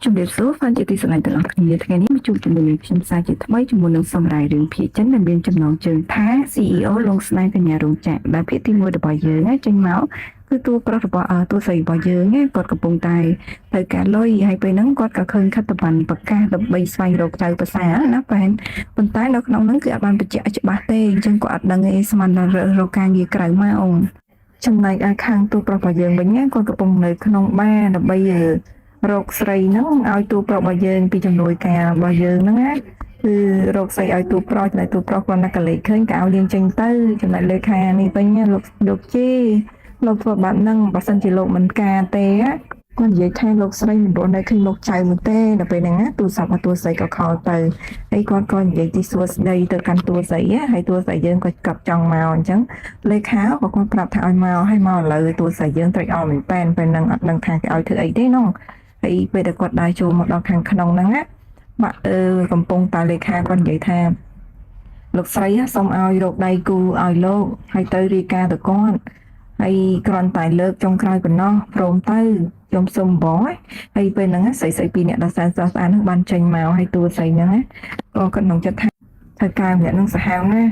ជំរាបសួរហ្វានជាទីស្រឡាញ់ទាំងអស់គ្នាថ្ងៃនេះមកជួបជាមួយនឹងខ្ញុំសាជាថ្មីជាមួយនឹងសម្រាប់រឿងភាគចិនដែលមានចំណងជើងថា CEO លងស្នេហ៍កញ្ញារោងចក្រដែលភាគទី1របស់យើងចេញមកគឺតួប្រុសរបស់តួស្រីរបស់យើងគាត់កំពុងតែត្រូវការលុយហើយពេលហ្នឹងគាត់ក៏ឃើញខិត្តប័ណ្ណប្រកាសដើម្បីស្វែងរកចៅប្រសាណាប៉ុន្តែនៅក្នុងហ្នឹងគឺអត់បានបញ្ជាក់ច្បាស់ទេអញ្ចឹងគាត់អត់ដឹងស្មានរកការងារក្រៅមកចំណែកឯខាងតួប្រុសរបស់យើងវិញគាត់កំពុងនៅក្នុងបារដើម្បីរកស្រីហ្នឹងឲ្យតួប្រុសរបស់យើងពីជំនួយការរបស់យើងហ្នឹងណាគឺរកស្រីឲ្យតួប្រុសតែតួប្រុសគាត់ណាក៏លេខឃើញក៏ឲ្យលៀងចេញទៅចំណែកលេខានេះវិញលោកជីលោកធ្វើបាត់ហ្នឹងបើសិនជាលោកមិនការទេគាត់និយាយថាលោកស្រីមិនរត់នៅឃើញលោកចៅនោះទេដល់ពេលហ្នឹងណាទូរស័ព្ទរបស់តួស្រីក៏ខលទៅហើយគាត់ក៏និយាយទីសួស្ដីទៅកាន់តួស្រីហើយតួស្រីយើងក៏កັບចង់មកអញ្ចឹងលេខាក៏គាត់ប្រាប់ថាឲ្យមកហើយមកឥឡូវតួស្រីយើងត្រេកអរមែនតែនពេលហ្នឹងអត់ដឹងថាគេឲ្យធ្វើអីទេនោះហើយពេលដែលគាត់ដើរចូលមកដល់ខាងក្នុងហ្នឹងណាបាក់កំពុងតែលេខាគាត់និយាយថាលោកស្រីសូមឲ្យរកដៃគូឲ្យលោកហើយទៅរាយការណ៍ទៅគាត់ហើយគ្រាន់តែលើកចុងក្រោយប៉ុណ្ណោះព្រមទៅខ្ញុំសុំបងហើយពេលហ្នឹងស្រីពីរអ្នកដល់សែនស្រស់ស្អាតហ្នឹងបានចេញមកហើយតួស្រីហ្នឹងក៏គាត់ក្នុងចិត្តថាត្រូវការម្នាក់ហ្នឹងសាហាវណា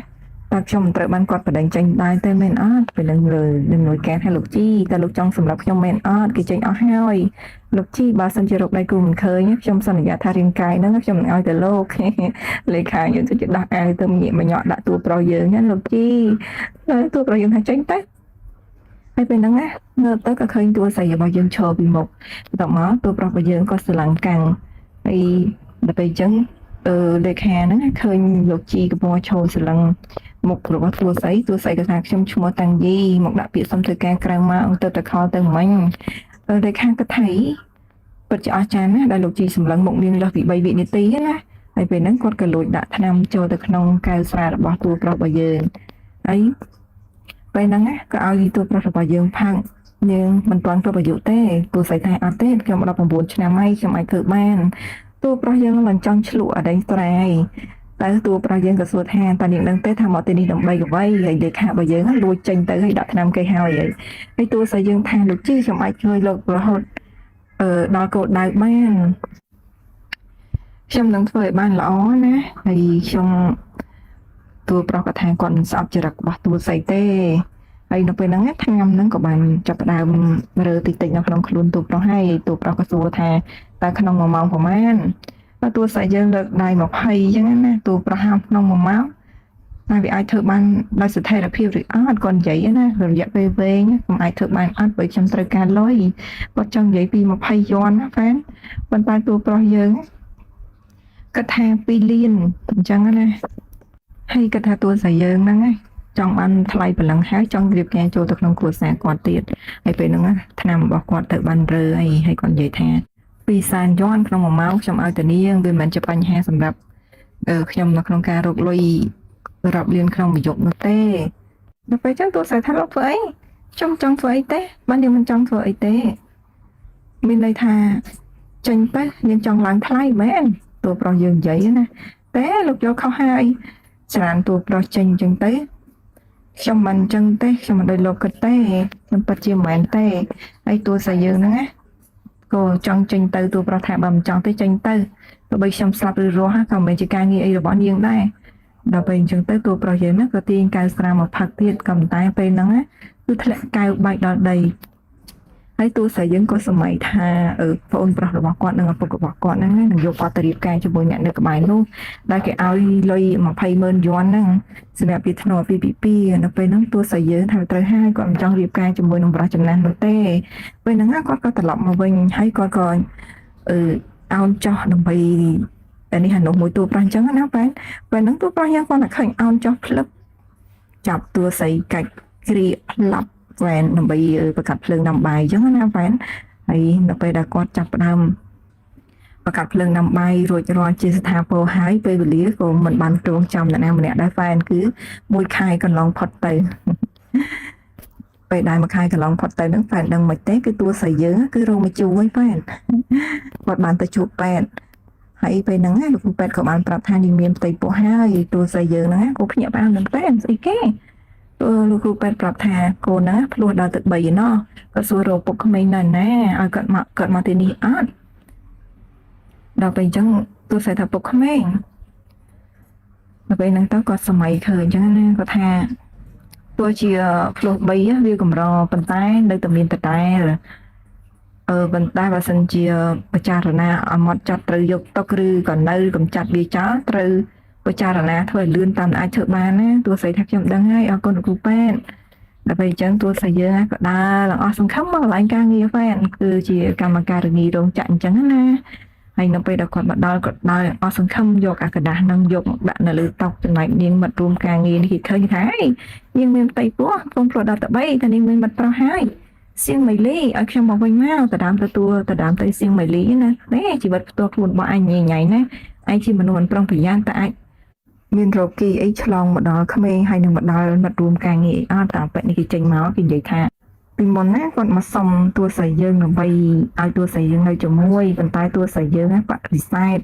តើខ្ញុំមិនត្រូវបានគាត់បដិញ្ញចេញដែរទេមែនអត់ពេលហ្នឹងលើនឹងនួយការថាលោកជីតើលោកចង់សម្រាប់ខ្ញុំមែនអត់គេចេញអស់ហើយលោកជីបើសិនជារកដៃគូមិនឃើញខ្ញុំសន្យាថារាងកាយហ្នឹងខ្ញុំនឹងឲ្យទៅលោកលេខាយើងទៅដាក់អាវទៅញៀកញក់ដាក់តួប្រុសយើងណាលោកជីតួប្រុសយើងថាចេញទៅហើយពេលហ្នឹងណាងើបទៅក៏ឃើញតួស្រីរបស់យើងឈរពីមុខបន្ទាប់មកតួប្រុសរបស់យើងក៏ស្រឡាំងកាំងហើយដល់ពេលអញ្ចឹងលេខាហ្នឹងឃើញលោកជីកំពុងឈរស្រឡាំងមុខរបស់តួស្រីក៏ថាខ្ញុំឈ្មោះតាំងយីមកដាក់ពាក្យសុំធ្វើការក្រៅមកអង្គទៅខលទៅមិញលេខាក៏ថៃពិតជាអស្ចារ្យណាស់ដែលលោកជីសម្លឹងមុខនាងលើសពី3វិនាទីណាហើយពេលហ្នឹងគាត់ក៏លួចដាក់ថ្នាំចូលទៅក្នុងកែវស្រារបស់តួប្រុសរបស់យើងហើយពេលហ្នឹងក៏ឲ្យតួប្រុសរបស់យើងផាំងនាងមិនទាន់គ្រប់អាយុទេតួស្រីថាអត់ទេខ្ញុំ19ឆ្នាំហើយខ្ញុំអាចធ្វើបានតួប្រុសយើងមិនចង់ឆ្លក់អដែងស្រែតែតួប្រុសយើងក៏សួរថាតើនាងដឹងទេថាមកទីនេះដើម្បីអ្វីហើយលេខារបស់យើងលួចចេញទៅហើយដាក់ថ្នាំគេហើយតួស្រីយើងថាលោកជីខ្ញុំអាចជួយលោករហូតដល់គោលដៅបានខ្ញុំនឹងធ្វើឲ្យបានល្អណាហើយខ្ញុំតួប្រុសក៏ថាគាត់មិនស្អប់ចរិតរបស់តួស្រីទេហើយនៅពេលហ្នឹងថ្នាំហ្នឹងក៏បានចាប់ផ្ដើមរើតិចនៅក្នុងខ្លួនតួប្រុសហើយតួប្រុសក៏សួរថាតើក្នុង1ម៉ោងប្រហែលតួស្រីយើងលើកដៃ20អញ្ចឹងណាតួប្រុសក្នុង1ម៉ោងតែវាអាចធ្វើបានដោយស្ថិរភាពឬអត់គាត់និយាយណារយៈពេលវែងខ្ញុំអាចធ្វើបានអត់បើខ្ញុំត្រូវការលុយគាត់ចង់និយាយពី20យន់ណាហ្វេនប៉ុន្តែតួប្រុសយើងគាត់ថា2លានអញ្ចឹងណាហើយគាត់ថាតួស្រីយើងហ្នឹងចង់បានថ្លៃប្រឡឹងហើយចង់រៀបការចូលទៅក្នុងគ្រួសារគាត់ទៀតហើយពេលហ្នឹងថ្នាំរបស់គាត់ទៅបានរើហើយគាត់និយាយថា200,000យន់ក្នុង1ម៉ោងខ្ញុំឲ្យតានាងវាមិនមែនជាបញ្ហាសម្រាប់ខ្ញុំនៅក្នុងការរកលុយរាប់លានក្នុងមួយយប់នោះទេដល់ពេលចឹងតួស្រីថាលោកធ្វើអីខ្ញុំចង់ធ្វើអីទេបានយើងមិនចង់ធ្វើអីទេមានន័យថាចេញទៅយើងចង់ឡើងថ្លៃមែនតួប្រុសយើងនិយាយណាតែលោកយកខុសហើយច្រានតួប្រុសចេញចឹងទៅខ្ញុំមិនចឹងទេខ្ញុំមិនដូចលោកគិតទេខ្ញុំពិតជាមិនមែនទេហើយតួស្រីយើងហ្នឹងណាក៏ចង់ចេញទៅតួប្រុសថាបើមិនចង់ទេចេញទៅទោះបីខ្ញុំស្លាប់ឬរស់ក៏មិនមែនជាការងារអីរបស់នាងដែរដល់ពេលអញ្ចឹងទៅតួប្រុសយើងណាក៏ទាញកៅស្រាមកផឹកទៀតក៏ប៉ុន្តែពេលហ្នឹងណាគឺធ្លាក់កៅបែកដល់ដីហើយតួស្រីយើងក៏សម័យថាប្អូនប្រុសរបស់គាត់និងឪពុករបស់គាត់ហ្នឹងនឹងយកគាត់ទៅរៀបការជាមួយអ្នកនៅក្បែរនោះដែលគេឲ្យលុយ20,000យន់ហ្នឹងសម្រាប់ពីធ្នូពីនៅពេលហ្នឹងតួស្រីយើងថាត្រូវហើយគាត់មិនចង់រៀបការជាមួយនឹងប្រុសចំណាស់នោះទេពេលហ្នឹងគាត់ក៏ត្រឡប់មកវិញហើយគាត់ក៏អោនចោះដើម្បីតែនេះហៅមួយតួប្រុសអញ្ចឹងណាពេលហ្នឹងតួប្រុសយើងគាត់តែឃើញអោនចោះភ្លឹបចាប់តួស្រីកាច់គ្រាផ្លាប់វ៉ែនដើម្បីបង្កាត់ភ្លើងដាំបាយអញ្ចឹងណាវ៉ែនហើយនៅពេលដែលគាត់ចាប់ផ្ដើមបង្កាត់ភ្លើងដាំបាយរួចរាល់ជាស្ថាពរហើយពេលវេលាក៏មិនបានទ្រង់ចាំអ្នកណាម្នាក់ដែរវ៉ែនគឺ1ខែកន្លងផុតទៅពេលដែល1ខែកន្លងផុតទៅហ្នឹងវ៉ែនដឹងមិនទេគឺតួស្រីយើងគឺរោងមកជួយវ៉ែនគាត់បានទៅជួបពេទ្យហើយពេលហ្នឹងលោកពេទ្យក៏បានប្រាប់ថានាងមានផ្ទៃពោះហើយតួស្រីយើងហ្នឹងក៏ភ្ញាក់ផ្អើលមែនទេស្អីគេលោកគ្រូពេទ្យប្រាប់ថាកូនណាភ្លោះដល់ទឹក3ឯណោះគាត់សួររកពុកក្មេងណាឲ្យគាត់មកទីនេះអត់ ដល់ពេលអញ្ចឹងទោះស្អីថាពុកក្មេងដល់ពេលហ្នឹងទៅគាត់សម័យឃើញអញ្ចឹងណាគាត់ថាទោះជាផ្លោះ3វាកម្រប៉ុន្តែនៅតែមានដដែលប៉ុន្តែបើសិនជាពិចារណាអមត់ចាត់ត្រូវយកទុកឬក៏នៅកំចាត់វាចោលត្រូវពិចារណាធ្វើឲ្យលឿនតាមអាចធ្វើបានណាទោះស្អីថាខ្ញុំដឹងហើយអរគុណគ្រូប៉ែនដល់ពេលអញ្ចឹងទោះស្អីយើងក៏ដើរឡើងអស់សង្ឃឹមមកកន្លែងការងារប៉ែនគឺជាកម្មការនីរោងចក្រអញ្ចឹងណាហើយនៅពេលដែលគាត់មកដល់គាត់ដើរអស់សង្ឃឹមយកអាกระดาษនឹងយកមកដាក់នៅលើតុចំណែកនាងមិត្តរួមការងារនេះគេឃើញថាហេនាងមានផ្ទៃពោះកូនប្រុសដល់ទៅ3តែនាងមានមិត្តប្រុសហើយសៀងមីលីឲ្យខ្ញុំមកវិញមកទៅដើមទៅសៀងមីលីណានេះជីវិតផ្ទាល់ខ្លួនរបស់អញញ៉ៃណាឯងជាមនុស្សមិនប្រុងប្រយ័ត្នតែអាចមានរោគីអីឆ្លងមកដល់ក្មេងហើយនឹងមកដល់មិត្តរួមការងារអត់តែពេលនេះគេចេញមកគេនិយាយថាពីមុនណាគាត់មកសុំតួស្រីយើងដើម្បីឲ្យតួស្រីយើងនៅជាមួយប៉ុន្តែតួស្រីយើងណាបដិសេធ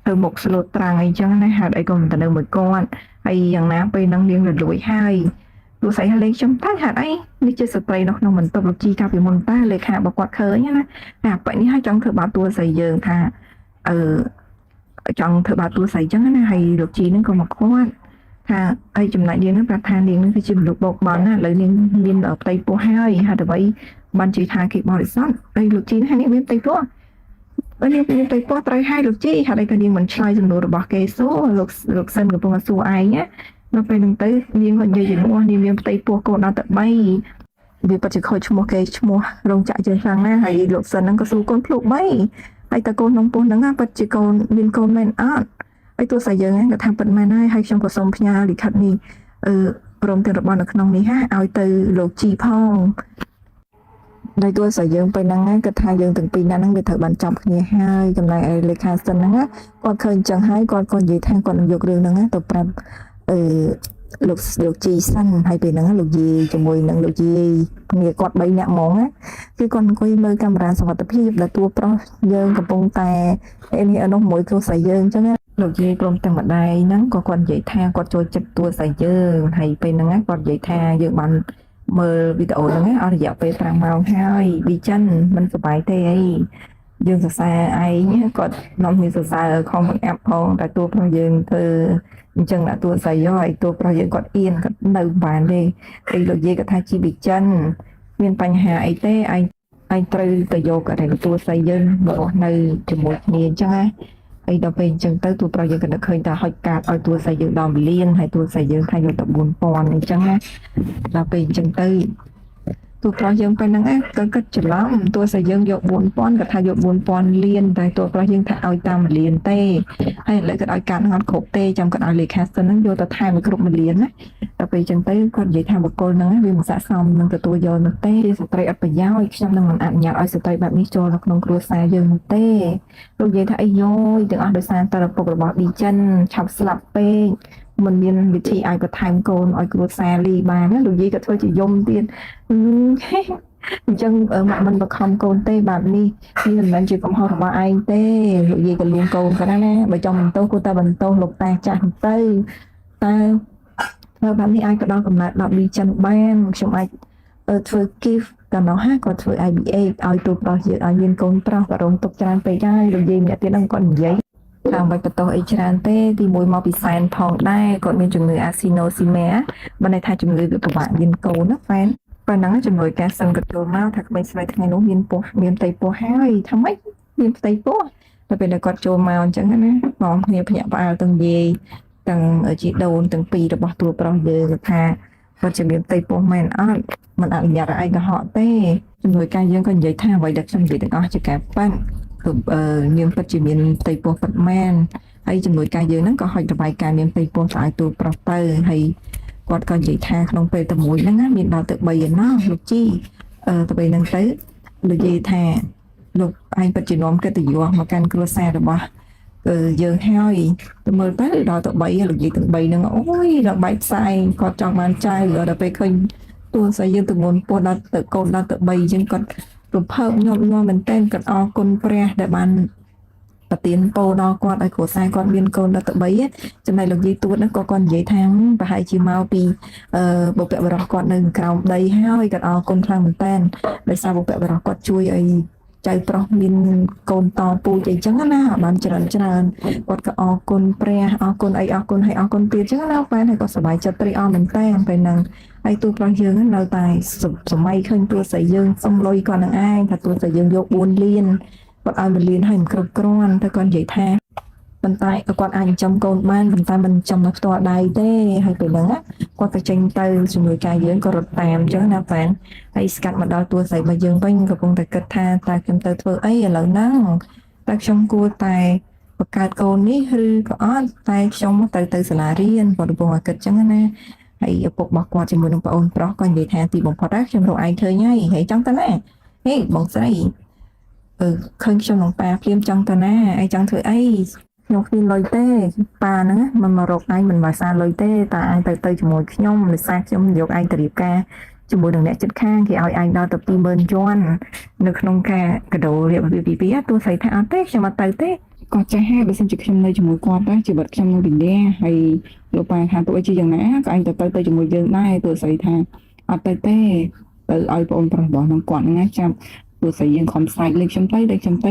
ទៅមុខស្លូតត្រាំងអីចឹងណាហេតុអីក៏មិនទៅនៅមួយគាត់ហើយយ៉ាងណាពេលហ្នឹងនាងរលួយហើយទោះស្អីលេខខ្ញុំតែហេតុអីនេះជាស្ត្រីនៅក្នុងបន្ទប់លោកជីកាលពីមុនតែលេខារបស់គាត់ឃើញណាតែបែបនេះហើយចង់ធ្វើបាបតួស្រីយើងថាចង់ធ្វើបាបតួស្រីចឹងណាហើយលោកជីនឹងក៏មកគាត់ថាអីចំណែកនាងនឹងប្រាប់ថានាងនឹងគឺជាមនុស្សបោកបន់ណាឥឡូវនាងមានផ្ទៃពោះហើយហេតុអ្វីបានជឿថាគេបរិសុទ្ធហើយលោកជីថានាងមានផ្ទៃពោះហើយនាងមានផ្ទៃពោះត្រូវហើយលោកជីហេតុអីក៏នាងមិនឆ្លើយសំណួររបស់គេសួរលោកសិនកំពុងតែសួរឯងណាដល់ពេលហ្នឹងទៅនាងក៏និយាយជំនួសនាងមានផ្ទៃពោះកូនដល់ទៅ3វាពិតជាខូចឈ្មោះគេឈ្មោះរោងចក្រយើងខ្លាំងណាស់ហើយលោកសិនហ្នឹងក៏សួរកូនភ្លុក3ហើយតើកូនក្នុងពោះហ្នឹងពិតជាកូនមានកូនមែនអត់ហើយទោះស្អីយើងគាត់ថាពិតមែនហើយខ្ញុំក៏សូមផ្ញើលិខិតនេះព្រមទាំងរបស់នៅក្នុងនេះឲ្យទៅលោកជីផងដោយទោះស្អីយើងពេលហ្នឹងគាត់ថាយើងទាំងពីរនាក់ហ្នឹងវាត្រូវបានចាប់គ្នាហើយចំណែកឯលេខាសិនហ្នឹងគាត់ឃើញចឹងហើយគាត់ក៏និយាយថាគាត់នឹងយករឿងហ្នឹងទៅប្រាប់លោកជីសិនហើយពេលហ្នឹងលោកយាយជាមួយនឹងលោកយាយគ្នាគាត់3នាក់ហ្មងណាគឺគាត់អង្គុយមើលកាមេរ៉ាសុវត្ថិភាពដែលតួប្រុសយើងកំពុងតែនេះនោះមួយគ្រូស្រីយើងអញ្ចឹងលោកយាយព្រមទាំងម្ដាយហ្នឹងក៏គាត់និយាយថាគាត់ចូលចិត្តតួស្រីយើងហើយពេលហ្នឹងគាត់និយាយថាយើងបានមើលវីដេអូហ្នឹងអស់រយៈពេល5ម៉ោងហើយវិចិនមិនសប្បាយទេអីយើងសរសើរឯងគាត់នាំគ្នាសរសើរខំបង្អាប់ផងតែតួប្រុសយើងធ្វើអញ្ចឹងដាក់តួស្រីហើយតួប្រុសយើងគាត់អៀនគាត់នៅបានទេពេលលោកយាយគាត់ថាជីវិចិនមានបញ្ហាអីទេឯងត្រូវទៅយកអរិយតួស្រីយើងមករស់នៅជាមួយគ្នាអញ្ចឹងណាហើយដល់ពេលអញ្ចឹងទៅតួប្រុសយើងក៏នឹកឃើញថាហុចកាតឲ្យតួស្រីយើងដល់1លានហើយតួស្រីយើងថាយកទៅ4000អញ្ចឹងណាដល់ពេលអញ្ចឹងទៅតួប្រុសយើងពេលហ្នឹងក៏គិតច្រឡំតួស្រីយើងយក4000គាត់ថាយក4000លានតែតួប្រុសយើងថាឲ្យតាម1លានទេហើយឥឡូវគាត់ឲ្យកាត់ហ្នឹងអត់គ្រប់ទេចាំគាត់ឲ្យលេខាសិនហ្នឹងយកទៅថែមឲ្យគ្រប់1លានណាដល់ពេលអញ្ចឹងទៅគាត់និយាយថាបុគ្គលហ្នឹងវាមិនស័ក្តិសមនឹងទទួលយកនោះទេជាស្ត្រីអត់ប្រយោជន៍ខ្ញុំនឹងមិនអនុញ្ញាតឲ្យស្ត្រីបែបនេះចូលនៅក្នុងគ្រួសារយើងនោះទេលោកនិយាយថាអីយ៉យទាំងអស់ដោយសារតរពុករបស់ឌីចិនឆាប់ស្លាប់ពេកមិនមានវិធីឲ្យបន្ថែមកូនឲ្យគ្រួសារលីបានណាលោកយាយក៏ធ្វើជាយំទៀតអញ្ចឹងមិនបខំកូនទេបែបនេះវាមិនមែនជាកំហុសរបស់ឯងទេលោកយាយក៏លួងកូនគាត់ណាបើចង់បន្ទោសគួរតែបន្ទោសលោកតាចាស់ទៅតែធ្វើបែបនេះអាចផ្ដល់កំណត់ដល់ឌីចិនបានខ្ញុំអាចធ្វើ gift កាលនោះគាត់ធ្វើ IBA ឲ្យទូប្រុសយើងឲ្យមានកូនប្រុសក៏រងទុកច្រើនពេកហើយលោកយាយម្នាក់ទៀតហ្នឹងគាត់និយាយតាមបាច់បន្ទោសអីច្រើនទេទីមួយមកពីសែនផងដែរគាត់មានជំងឺ Acinosema បានន័យថាជំងឺវាពិបាកមានកូនណាហ្វែនប៉ុណ្ណឹងជំនួយការសង្កត់ចូលមកថាក្មេងស្រីថ្ងៃនោះមានពោះមានផ្ទៃពោះហើយថាម៉េចមានផ្ទៃពោះតែពេលគាត់ចូលមកអញ្ចឹងណាបងគ្នាភ្ញាក់ផ្អើលទាំងយាយទាំងជីដូនទាំងពីររបស់តួប្រុសយើងថាគាត់ជាមានផ្ទៃពោះមែនអត់មិនអនុញ្ញាតឲ្យឯកុហកទេជំនួយការយើងក៏និយាយថាអ្វីដែលខ្ញុំនិយាយទាំងអស់ជាការប៉ាន់គឺនាងពិតជាមានផ្ទៃពោះពិតមែនហើយជំនួយការយើងហ្នឹងក៏ហុចរបាយការណ៍នាងផ្ទៃពោះស្អាតតួប្រុសទៅហើយគាត់ក៏និយាយថាក្នុងពេលតែមួយហ្នឹងមានដល់ទៅ3ឯណោះលោកជីទៅពេលហ្នឹងទៅលោកនិយាយថាលោកឯងពិតជានាំកិត្តិយសមកកាន់គ្រួសាររបស់យើងហើយទៅមើលទៅដល់ទៅ3លោកនិយាយទាំង3ហ្នឹងអូយដល់បែកផ្សាយគាត់ចង់បានចៅដល់ពេលឃើញតួស្រីយើងទៅមុនពោះដល់ទៅកូនដល់ទៅ3អញ្ចឹងគាត់រំភើបញាប់ញ័រមែនទែនគាត់អរគុណព្រះដែលបានប្រទានពរដល់គាត់ឲ្យគ្រួសារគាត់មានកូនដល់ទៅ3ចំណែកលោកយាយទួតហ្នឹងក៏គាត់និយាយថាប្រហែលជាមកពីបុព្វបុរសគាត់នៅក្រោមដីហើយគាត់អរគុណខ្លាំងមែនទែនដោយសារបុព្វបុរសគាត់ជួយឲ្យ ចៅប្រុសមានកូនតពូជអីចឹងណាបានច្រើនគាត់ក៏អរគុណព្រះអរគុណអីអរគុណហើយអរគុណទៀតចឹងណាបែរហើយគាត់សប្បាយចិត្តត្រេកអរមែនតើពេលហ្នឹងហើយទូប្រុសយើងនៅតែសម័យឃើញទូស្រីយើងសុំលុយគាត់នឹងឯងថាទូស្រីយើងយក4លានគាត់ឲ្យ1លានហើយមិនគ្រប់គ្រាន់តែគាត់និយាយថាប៉ុន្តែគាត់អាចចិញ្ចឹមកូនបានប៉ុន្តែមិនចិញ្ចឹមនៅផ្ទាល់ដៃទេហើយពេលហ្នឹងគាត់ទៅចេញទៅជាមួយកាយយើងក៏រត់តាមអញ្ចឹងណាប៉ែនហើយស្កាត់មកដល់ទួស្រីរបស់យើងវិញកំពុងតែគិតថាតើខ្ញុំទៅធ្វើអីឥឡូវហ្នឹងតើខ្ញុំគួរតែបង្កើតកូននេះឬក៏អត់តែខ្ញុំទៅសាលារៀនគាត់កំពុងតែគិតអញ្ចឹងណាហើយឪពុករបស់គាត់ជាមួយនឹងប្អូនប្រុសក៏និយាយថាទីបំផុតខ្ញុំរកឯងឃើញហើយចង់ទៅណាហេបងស្រីឃើញខ្ញុំនឹងប៉ាភ្លាមចង់ទៅណាឯងចង់ធ្វើអីខ្ញុំគ្មានលុយទេប៉ាហ្នឹងមិនមករកឯងមិនមកសារលុយទេតែឯងទៅជាមួយខ្ញុំដោយសារខ្ញុំយកឯងទៅរៀបការជាមួយនឹងអ្នកចិត្តខាងគេឲ្យឯងដល់ទៅ20000យួននៅក្នុងការកដោរៀបពីពីទោះស្អីថាអត់ទេខ្ញុំអត់ទៅទេគាត់ចេះហើយបើសិនជាខ្ញុំនៅជាមួយគាត់ដែរជីវិតខ្ញុំនឹងវិញ្ញាហើយលោកប៉ាថាទោះជាយ៉ាងណាក៏ឯងទៅជាមួយយើងដែរទោះស្អីថាអត់ទៅទេទៅឲ្យបងប្រុសរបស់នឹងគាត់ណាចាំទោះស្អីយើងខំស្រែកលេខខ្ញុំទៅ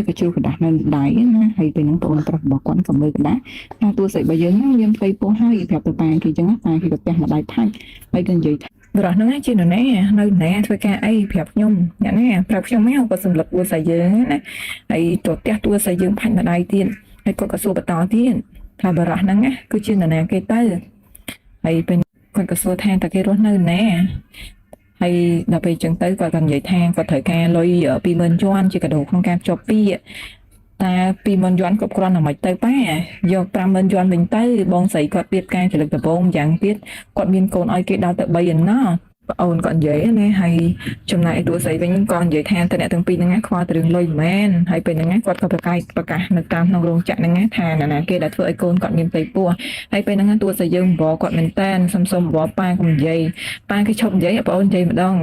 ក៏ជួកระดาษនៅដៃណាហើយពេលហ្នឹងបងប្រុសរបស់គាត់ក៏មើលកระดาษថាទោះស្អីបើយើងមានផ្ទៃពោះហើយប្រាប់ទៅប៉ាគេចឹងប៉ាគេក៏ផ្ទះម្ដាយថាច់ហើយក៏និយាយថាបរោះហ្នឹងជានរណានៅណាធ្វើការអីប្រាប់ខ្ញុំអ្នកណាប្រាប់ខ្ញុំមកក៏សម្លឹកទួស្អីយើងណាហើយទៅផ្ទះទួស្អីយើងផាច់ម្ដាយទៀតហើយគាត់ក៏សួរបន្តទៀតថាបរោះហ្នឹងគឺជានរណាគេទៅហើយពេលគាត់ក៏សួរថាតើគេរស់នៅណាហើយដល់ពេលចឹងទៅគាត់ក៏និយាយថាគាត់ត្រូវការលុយ20000យួនជាកាដូក្នុងការភ្ជាប់ពាក្យតែ20000យួនគ្រប់គ្រាន់តែមិនទៅប៉ាយក50000យួនវិញទៅបងស្រីគាត់ទៀតការចរិតដំបងយ៉ាងទៀតគាត់មានកូនឲ្យគេដល់ទៅ3ឯណោះប្អូនគាត់និយាយណាហើយចំណែកឯទូស្រីវិញក៏និយាយថាតើអ្នកទាំងពីរហ្នឹងខ្វល់ទៅរឿងលុយមែនហើយពេលហ្នឹងគាត់ក៏ប្រកាសនៅតាមក្នុងរោងចក្រហ្នឹងថាណាគេដែលធ្វើឲ្យកូនគាត់មានផ្ទៃពោះហើយពេលហ្នឹងទូស្រីយើងបបគាត់មែនតែនសុំបបប៉ាកុំនិយាយប៉ាគេឈប់និយាយប្អូននិយាយម្ដង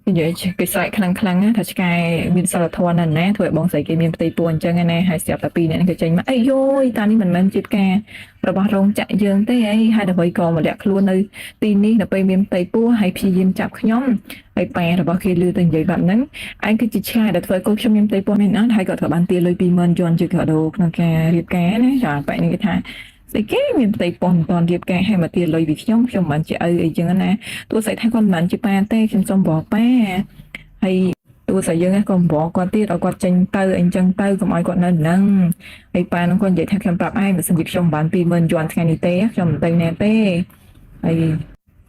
និយាយគេស្រែកខ្លាំងណាថាឆ្កែមានសិលធម៌ណាធ្វើឲ្យបងស្រីគេមានផ្ទៃពោះអញ្ចឹងណាហើយស្រាប់តែពីរនាក់គេចេញមកអីយយតានេះមិនមែនជាការរបស់រោងចក្រយើងទេអីហើយដើម្បីក៏មកលាក់ខ្លួននៅទីនេះដល់ពេលមានផ្ទៃពោះហើយព្យាយាមចាប់ខ្ញុំហើយប៉ែរបស់គេលឺទៅនិយាយបែបហ្នឹងឯងគឺជាឆ្កែដែលធ្វើឲ្យកូនខ្ញុំមានផ្ទៃពោះមែនអត់ហើយក៏ត្រូវបានទាលុយ20000យួនជាកាដូក្នុងការរៀបការណាចាប៉ែនេះគេថាស្អីគេមានផ្ទៃពោះមិនតាន់រៀបការឲ្យមកទាលុយពីខ្ញុំមិនមែនជាឪអីចឹងណាទោះស្អីថាគាត់មិនមែនជាប៉ាទេខ្ញុំសុំបបប៉ាហើយទោះស្អីយើងក៏បបគាត់ទៀតឲ្យគាត់ចេញទៅអីចឹងទៅកុំឲ្យគាត់នៅហ្នឹងហើយប៉ានឹងគាត់និយាយថាខ្ញុំប្រាប់ឯងបើសិនជាខ្ញុំបាន20000យួនថ្ងៃនេះទេខ្ញុំមិនទៅណាទេហើយ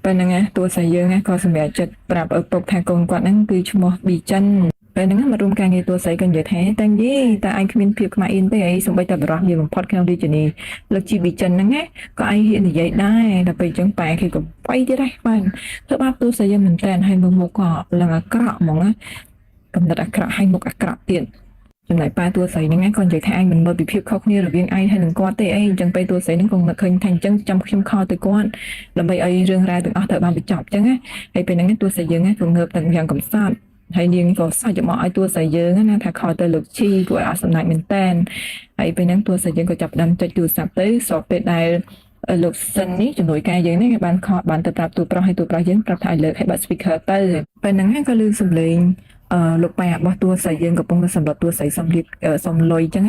ពេលហ្នឹងទោះស្អីយើងក៏សម្រាប់ចិត្តប្រាប់ឪពុកថាកូនគាត់ហ្នឹងគឺឈ្មោះប៊ីចិនពេលហ្នឹងមករួមការងារទូស្រីក៏និយាយថាតែនិយាយតែឯងគ្មានភាពខ្មាស់អៀនទេអីសូម្បីតែបរោះនិយាយបំផុតក្នុងរាជធានីលើកជីប៊ីចិនហ្នឹងក៏ឯងហ៊ាននិយាយដែរដល់ពេលអញ្ចឹងប៉ែគេក៏បៃទៀតដែរបានធ្វើបាបទូស្រីយើងមែនតើហើយមើលមុខក៏ឡើងអាក្រក់ហ្មងកំណត់អាក្រក់ហើយមុខអាក្រក់ទៀតចំណែកប៉ាទូស្រីហ្នឹងក៏និយាយថាឯងមិនមើលពីភាពខុសគ្នារវាងឯងហើយនឹងគាត់ទេអីអញ្ចឹងពេលទូស្រីហ្នឹងក៏នឹកឃើញថាអញ្ចឹងចាំខ្ញុំខលទៅគាត់ដើម្បីឲ្យរឿងរ៉ាវទាំងអស់ត្រូវបានបញ្ចប់អញ្ចឹងហើយពេលហ្នឹងទូស្រីយើងក៏ងើបទាំងយ៉ាងកំសត់ហើយនាងក៏សាច់មកឲ្យទូស្រីយើងណាថាខលទៅលោកជីពួកអសំណាចមែនតែនហើយពេលហ្នឹងទូស្រីយើងក៏ចាប់ផ្ដើមចុចទូរស័ព្ទទៅស្របពេលដែលលោកសិននេះជំនួយការយើងនេះគេបានទៅប្រាប់ទូប្រុសហើយទូប្រុសយើងប្រាប់ថាឲ្យលើកឲ្យបាត់ speaker ទៅពេលហ្នឹងក៏ឮសំឡេងលោកប៉ែរបស់ទូស្រីយើងកំពុងតែសម្រាប់ទូស្រីសំលុយអញ្ចឹង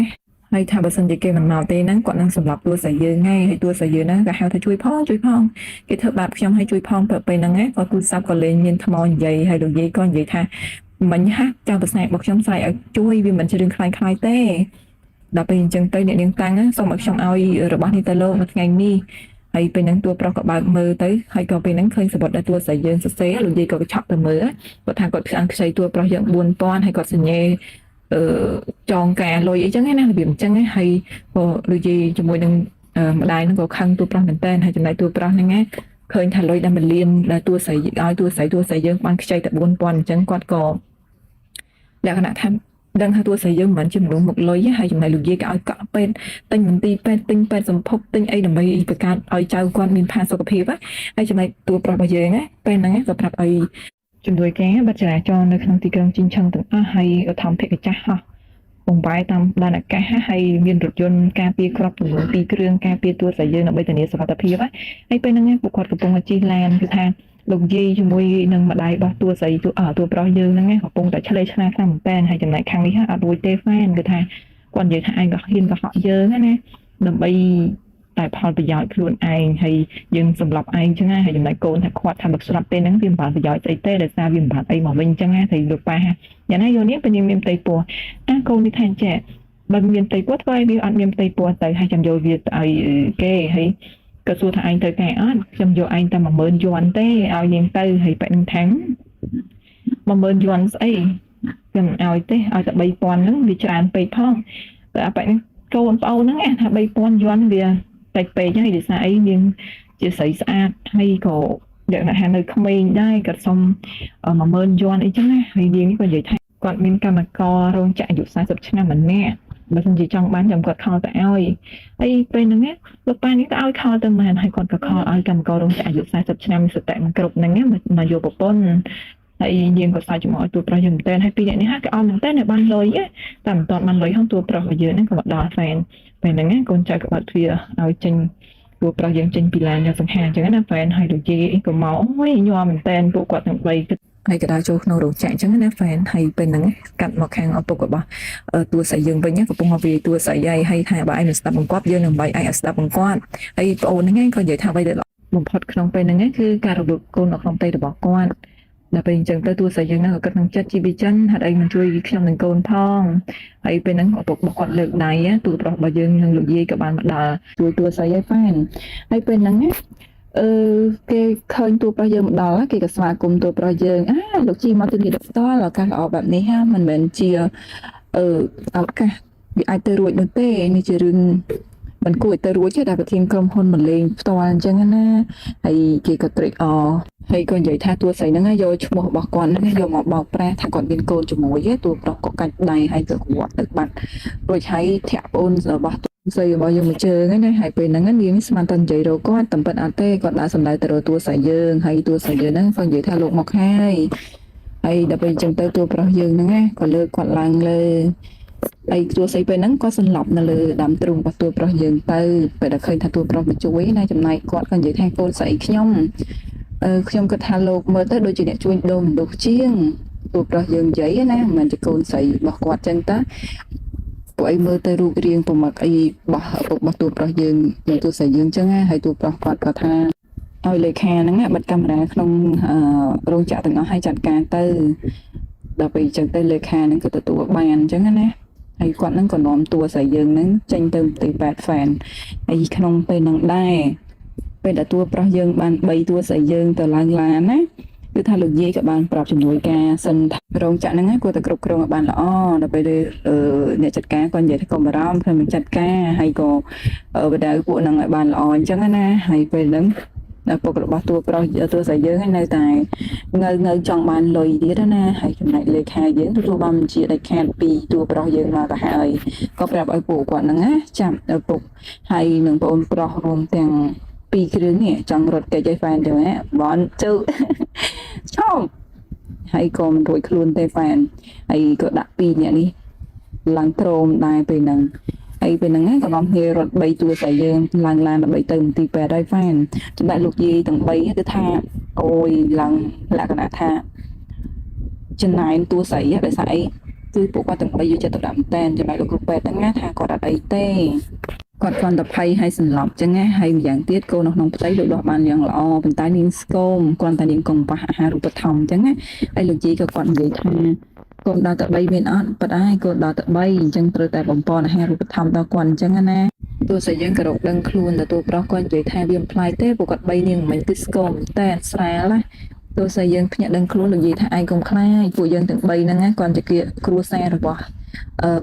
ហើយថាបើសិនជាគេមិនមកទេហ្នឹងគាត់នឹងសម្រាប់ទូស្រីយើងហើយទូស្រីយើងហ្នឹងក៏ហៅថាជួយផងគេធ្វើបាបខ្ញុំឲ្យជួយផងពេលហ្នឹងក៏ទូរស័ព្ទក៏លេងមានថ្មនិយាយហើយលោកយាយក៏និយាយថាមិញហាចៅប្រស្នារបស់ខ្ញុំស្រែកឲ្យជួយវាមិនជារឿងខ្លាំងទេដល់ពេលអញ្ចឹងទៅអ្នកនាងតាំងសូមឲ្យខ្ញុំឲ្យរបស់នេះទៅលោកនៅថ្ងៃនេះហើយពេលហ្នឹងតួប្រុសក៏បើកមើលទៅហើយក៏ពេលហ្នឹងឃើញសបុតដែលតួស្រីយើងសរសេរលោកយាយក៏ឆក់ទៅមើលគាត់ថាគាត់ខ្លាំងខ្ចីតួប្រុសយើង4000ហើយគាត់សញ្ញេចងការលុយអីចឹងណារបៀបអញ្ចឹងហើយក៏លោកយាយជាមួយនឹងម្ដាយហ្នឹងក៏ខឹងតួប្រុសមែនតើហើយចំណែកតួប្រុសហ្នឹងឃើញថាលុយដែល1លានដែលតួស្រីឲ្យតួស្រីយើងបានខ្ចីតែ4000អញ្ចឹងគាត់ក៏លក្ខណៈថាដឹងថាតួស្រីយើងមិនមែនជាមនុស្សមុខលុយហើយចំណែកលោកយាយក៏ឲ្យកក់ពេទ្យទិញមន្ទីរពេទ្យទិញពេទ្យសម្ភពទិញអីដើម្បីបង្កើតឲ្យចៅគាត់មានផាសុខភាពហើយចំណែកតួប្រុសរបស់យើងពេលហ្នឹងក៏ប្រាប់ឲ្យជំនួយការបិទចរាចរណ៍នៅក្នុងទីក្រុងជីនឆឹងទាំងអស់ហើយធម្មភិកចាស់ហោះបំបាយតាមដានអាកាសហើយមានរថយន្តការពារគ្រាប់ចំនួន2គ្រឿងការពារតួស្រីយើងដើម្បីធានាសុវត្ថិភាពហើយពេលហ្នឹងពួកគាត់កំពុងជិះឡានគឺថា លោកយាយជាមួយនឹងម្ដាយរបស់តួស្រីតួប្រុសយើងហ្នឹងកំពុងតែឆ្លេឆ្លាតខ្លាំងមែនតើហើយចំណែកខាងនេះអត់រួចទេហ្វេនគឺថាគាត់និយាយថាឯងក៏ហ៊ានក៏ហក់យើងណាដើម្បីតែផលប្រយោជន៍ខ្លួនឯងហើយយើងសម្រាប់ឯងចឹងហើយចំណែកកូនថាគាត់ថាបើស្រាប់ទេហ្នឹងវាមិនបានប្រយោជន៍ស្អីទេដោយសារវាមិនបានអីមកវិញចឹងណាthìលោកប៉ាយ៉ាងណាយកនេះពេលមានផ្ទៃពោះកូននេះថាចេះបើមានផ្ទៃពោះធ្វើឲ្យវាអត់មានផ្ទៃពោះទៅហើយចាំយកវាទៅឲ្យគេហើយក៏សួរថាឯងត្រូវការអត់ខ្ញុំយកឯងតែ10000យួនទេឲ្យនាងទៅហើយប៉ែនឹងថាំង10000យួនស្អីខ្ញុំឲ្យទេឲ្យតែ3000ហ្នឹងវាច្រើនពេកផងតែប៉ែនឹងកូនប្អូនហ្នឹងថា3000យួនវាតិចពេកហើយដោយសារអីនាងជាស្រីស្អាតហើយក៏យ៉ាងណានៅក្មេងដែរក៏សុំ10000យួនអីចឹងណាហើយនាងនេះក៏និយាយថាគាត់មានកម្មកររោងចក្រអាយុ40ឆ្នាំម្នាក់បើមិនជាចង់បានចាំគាត់ខលទៅឲ្យហើយពេលហ្នឹងលោកប៉ានេះក៏ឲ្យខលទៅមែនហើយគាត់ក៏ខលឲ្យកម្មកររោងចក្រអាយុ40ឆ្នាំសតៈមិនគ្រប់ហ្នឹងមកយកប្រពន្ធហើយយើងក៏សាច់ជាមួយតួប្រុសយើងមែនតើហើយពីរនាក់នេះហាក់ក៏អត់មែនតើបានលុយតែមិនតាន់បានលុយហ្នឹងតួប្រុសរបស់យើងហ្នឹងក៏មកដល់ហ្វេនពេលហ្នឹងកូនចៅក៏បាត់ទ្វាឲ្យចេញតួប្រុសយើងចេញពីឡានយកសង្ហាអញ្ចឹងណាហ្វេនហើយលោកយាយអីក៏មកអូយញ័រមែនតើពួកគាត់ទាំង3ហើយក៏ដើរចូលក្នុងរោងចក្រអញ្ចឹងណាហ្វេនហើយពេលហ្នឹងកាត់មកខាងឪពុករបស់តួស្រីយើងវិញកំពុងមកវាតួស្រីហើយថាបើឯងមិនស្ដាប់បង្គាប់យើងនឹងបីឯងឲ្យស្ដាប់បង្គាប់ហើយប្អូនហ្នឹងក៏និយាយថាអ្វីដែលបំផុតក្នុងពេលហ្នឹងគឺការរំលោភកូននៅក្នុងផ្ទៃរបស់គាត់ដល់ពេលអញ្ចឹងទៅតួស្រីយើងហ្នឹងក៏គិតក្នុងចិត្តជីវិចិនហេតុអីមិនជួយខ្ញុំនឹងកូនផងហើយពេលហ្នឹងឪពុករបស់គាត់លើកដៃតួប្រុសរបស់យើងនិងលោកយាយក៏បានមកដល់ជួយតួស្រីឲ្យហ្វេនហើយពេលហ្នឹងគេឃើញតួប្រុសយើងមកដល់គេក៏ស្វាគមន៍តួប្រុសយើងលោកជីមកទីនេះផ្ទាល់ឱកាសល្អបែបនេះមិនមែនជាឱកាសវាអាចទៅរួចនោះទេនេះជារឿងមិនគួរឲ្យទៅរួចទេដែលប្រធានក្រុមហ៊ុនមកលេងផ្ទាល់អញ្ចឹងណាហើយគេក៏ត្រេកអរហើយក៏និយាយថាតួស្រីហ្នឹងយកឈ្មោះរបស់គាត់ហ្នឹងយកមកបោកប្រាស់ថាគាត់មានកូនជាមួយតួប្រុសក៏កាច់ដៃហើយក៏គាត់ទៅបាត់រួចហើយធាក់ប្អូនរបស់ស្រីរបស់យើងមកជើងណាហើយពេលហ្នឹងនាងស្មានតែនិយាយរកគាត់តែពិតអត់ទេគាត់ដើរសម្ដៅទៅរកតួស្រីយើងហើយតួស្រីយើងហ្នឹងក៏និយាយថាលោកមកហើយដល់ពេលអញ្ចឹងទៅតួប្រុសយើងហ្នឹងក៏លើកគាត់ឡើងលើហើយតួស្រីពេលហ្នឹងគាត់សន្លប់នៅលើដើមទ្រូងរបស់តួប្រុសយើងទៅពេលដែលឃើញថាតួប្រុសមកជួយណាចំណែកគាត់ក៏និយាយថាកូនស្រីខ្ញុំគិតថាលោកមើលទៅដូចជាអ្នកជួញដូរមនុស្សជាងតួប្រុសយើងនិយាយណាមិនមែនជាកូនស្រីរបស់គាត់ចឹងតាពួកឯងមើលទៅរូបរាងប្រមាក់អីរបស់តួប្រុសយើងនិងតួស្រីយើងចឹងហើយតួប្រុសគាត់ក៏ថាឲ្យលេខាហ្នឹងបិទកាមេរ៉ាក្នុងរោងចក្រទាំងអស់ឲ្យចាត់ការទៅដល់ពេលចឹងទៅលេខាហ្នឹងក៏ទទួលបានអញ្ចឹងណាហើយគាត់ហ្នឹងក៏នាំតួស្រីយើងហ្នឹងចេញទៅទី8ហ្វេនហើយក្នុងពេលហ្នឹងដែរពេលដែលតួប្រុសយើងបាន3តួស្រីយើងទៅឡើងឡានណាគឺថាលោកយាយក៏បានប្រាប់ជំនួយការសិនរោងចក្រហ្នឹងគាត់ទៅគ្រប់គ្រងឲ្យបានល្អដល់ពេលអ្នកចាត់ការគាត់និយាយថាកុំបារម្ភខ្ញុំនឹងចាត់ការហើយក៏បដៅពួកហ្នឹងឲ្យបានល្អអញ្ចឹងណាហើយពេលហ្នឹងពុករបស់តួប្រុសតួស្រីយើងហើយនៅតែងើចង់បានលុយទៀតណាហើយចំណែកលេខាយើងទទួលបានបញ្ជាដាច់ខាតពីតួប្រុសយើងមកទៅហើយក៏ប្រាប់ឲ្យពួកគាត់ហ្នឹងណាចាប់ពុកហើយនឹងបងប្រុសរួមទាំង2គ្រឿងនេះចង់រត់កិច្ចឲ្យហ្វេនទៅណាបនជើឈប់ហើយក៏មិនរួចខ្លួនទេហ្វេនហើយក៏ដាក់2នាក់នេះឡើងត្រោមដែរពេលហ្នឹងហើយពេលហ្នឹងក៏នាំគ្នារត់3តួស្រីយើងឡើងឡានដើម្បីទៅមន្ទីរពេទ្យហើយហ្វេនចំណែកលោកយាយទាំង3គឺថាអូយឡើងលក្ខណៈថាចំណាយតួស្រីដោយសារអីគឺពួកគាត់ទាំង3យកចិត្តទុកដាក់មែនតើចំណែកលោកគ្រូពេទ្យហ្នឹងថាគាត់អត់អីទេគាត់គ្រាន់តែភ័យហើយសន្លប់ចឹងណាហើយម្យ៉ាងទៀតកូននៅក្នុងផ្ទៃលោកដោះបានយ៉ាងល្អប៉ុន្តែនាងស្គមគ្រាន់តែនាងកង្វះអាហារូបត្ថម្ភចឹងណាហើយលោកយាយក៏គាត់និយាយថាកូនដល់ទៅ3មានអត់ប៉ុន្តែកូនដល់ទៅ3អញ្ចឹងត្រូវតែបំពន់អាហារូបត្ថម្ភដល់គាត់អញ្ចឹងណាទោះតែយើងក៏រកដឹងខ្លួនតែតួប្រុសគាត់និយាយថាវាមិនផ្លាយទេពួកគាត់3នាងមិនគឺស្គមតែស្រាលណាទោះតែយើងភ្ញាក់ដឹងខ្លួនលោកយាយថាឯងកុំខ្លាចពួកយើងទាំង3ហ្នឹងណាគាត់ជាគ្រួសាររបស់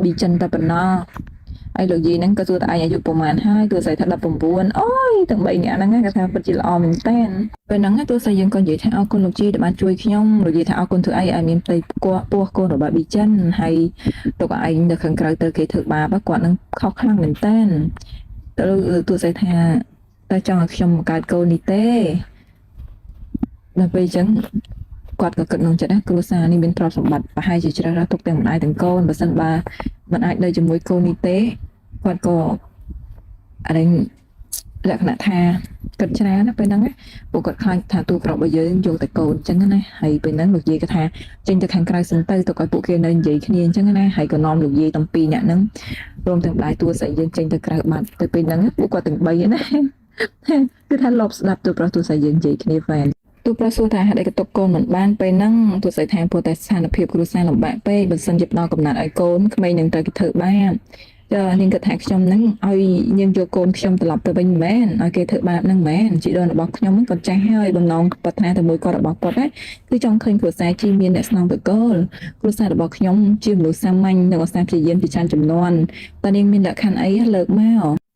ប៊ីចិនតែប៉ុណ្ណោះហើយលោកយាយហ្នឹងក៏សួរថាឯងអាយុប្រហែលហើយទោះស្រីថា19អូយទាំង3នាក់ហ្នឹងគាត់ថាពិតជាល្អមែនតើពេលហ្នឹងទោះស្រីយើងក៏និយាយថាអរគុណលោកជីដែលបានជួយខ្ញុំលោកយាយថាអរគុណធ្វើអីឲ្យមានផ្ទៃពោះកូនរបស់ប៊ីចិនហើយទុកឲ្យឯងនៅខាងក្រៅទៅគេធ្វើបាបគាត់នឹងខុសខ្លាំងមែនតើទោះស្រីថាតែចង់ឲ្យខ្ញុំបង្កើតកូននេះទេដល់ពេលអញ្ចឹងគាត់ក៏គិតក្នុងចិត្តណាគ្រួសារនេះមានទ្រព្យសម្បត្តិប្រហែលជាជ្រៅរកទុកទាំងម្ដាយទាំងកូនបើសិនបើមិនអាចនៅជាមួយកូននេះទេគាត់ក៏អរិញ លក្ខណៈថាគិតច្រើនណាពេលហ្នឹងពួកគាត់ខ្លាចថាទូប្រុសរបស់យើងយកតែកូនអញ្ចឹងណាហើយពេលហ្នឹងលោកយាយក៏ថាចេញទៅខាងក្រៅសិនទៅទុកឲ្យពួកគេនៅនិយាយគ្នាអញ្ចឹងណាហើយក៏នាំលោកយាយទាំងពីរអ្នកហ្នឹងព្រមទាំងម្ដាយតួស្រីយើងចេញទៅក្រៅបាត់ទៅពេលហ្នឹងពួកគាត់ទាំង3ណាគឺថាលបស្ដាប់ទូប្រុសតួស្រីយើងនិយាយគ្នាហ្វែនទូប្រុសសួរថាហេតុអីក៏ទុកកូនមិនបានពេលហ្នឹងតួស្រីថាព្រោះតែស្ថានភាពគ្រួសារលំបាកពេកបើសិនជាផ្ដល់កំណត់ឲ្យកូនក្មេងនឹងត្រូវគេធ្វើបាបនាងគិតថាខ្ញុំហ្នឹងឲ្យនាងយកកូនខ្ញុំត្រឡប់ទៅវិញមិនមែនឲ្យគេធ្វើបាបហ្នឹងមិនមែនជីដូនរបស់ខ្ញុំហ្នឹងគាត់ចាស់ហើយបំណងប្រាថ្នាតែមួយគាត់របស់គាត់ហ្នឹងគឺចង់ឃើញគ្រួសារជីមានអ្នកស្នងបកលគ្រួសាររបស់ខ្ញុំជាមនុស្សសាមញ្ញនៅឧស្សាហ៍ព្យាយាមជាច្រើនចំនួនតើនាងមានលក្ខខណ្ឌអីលើកម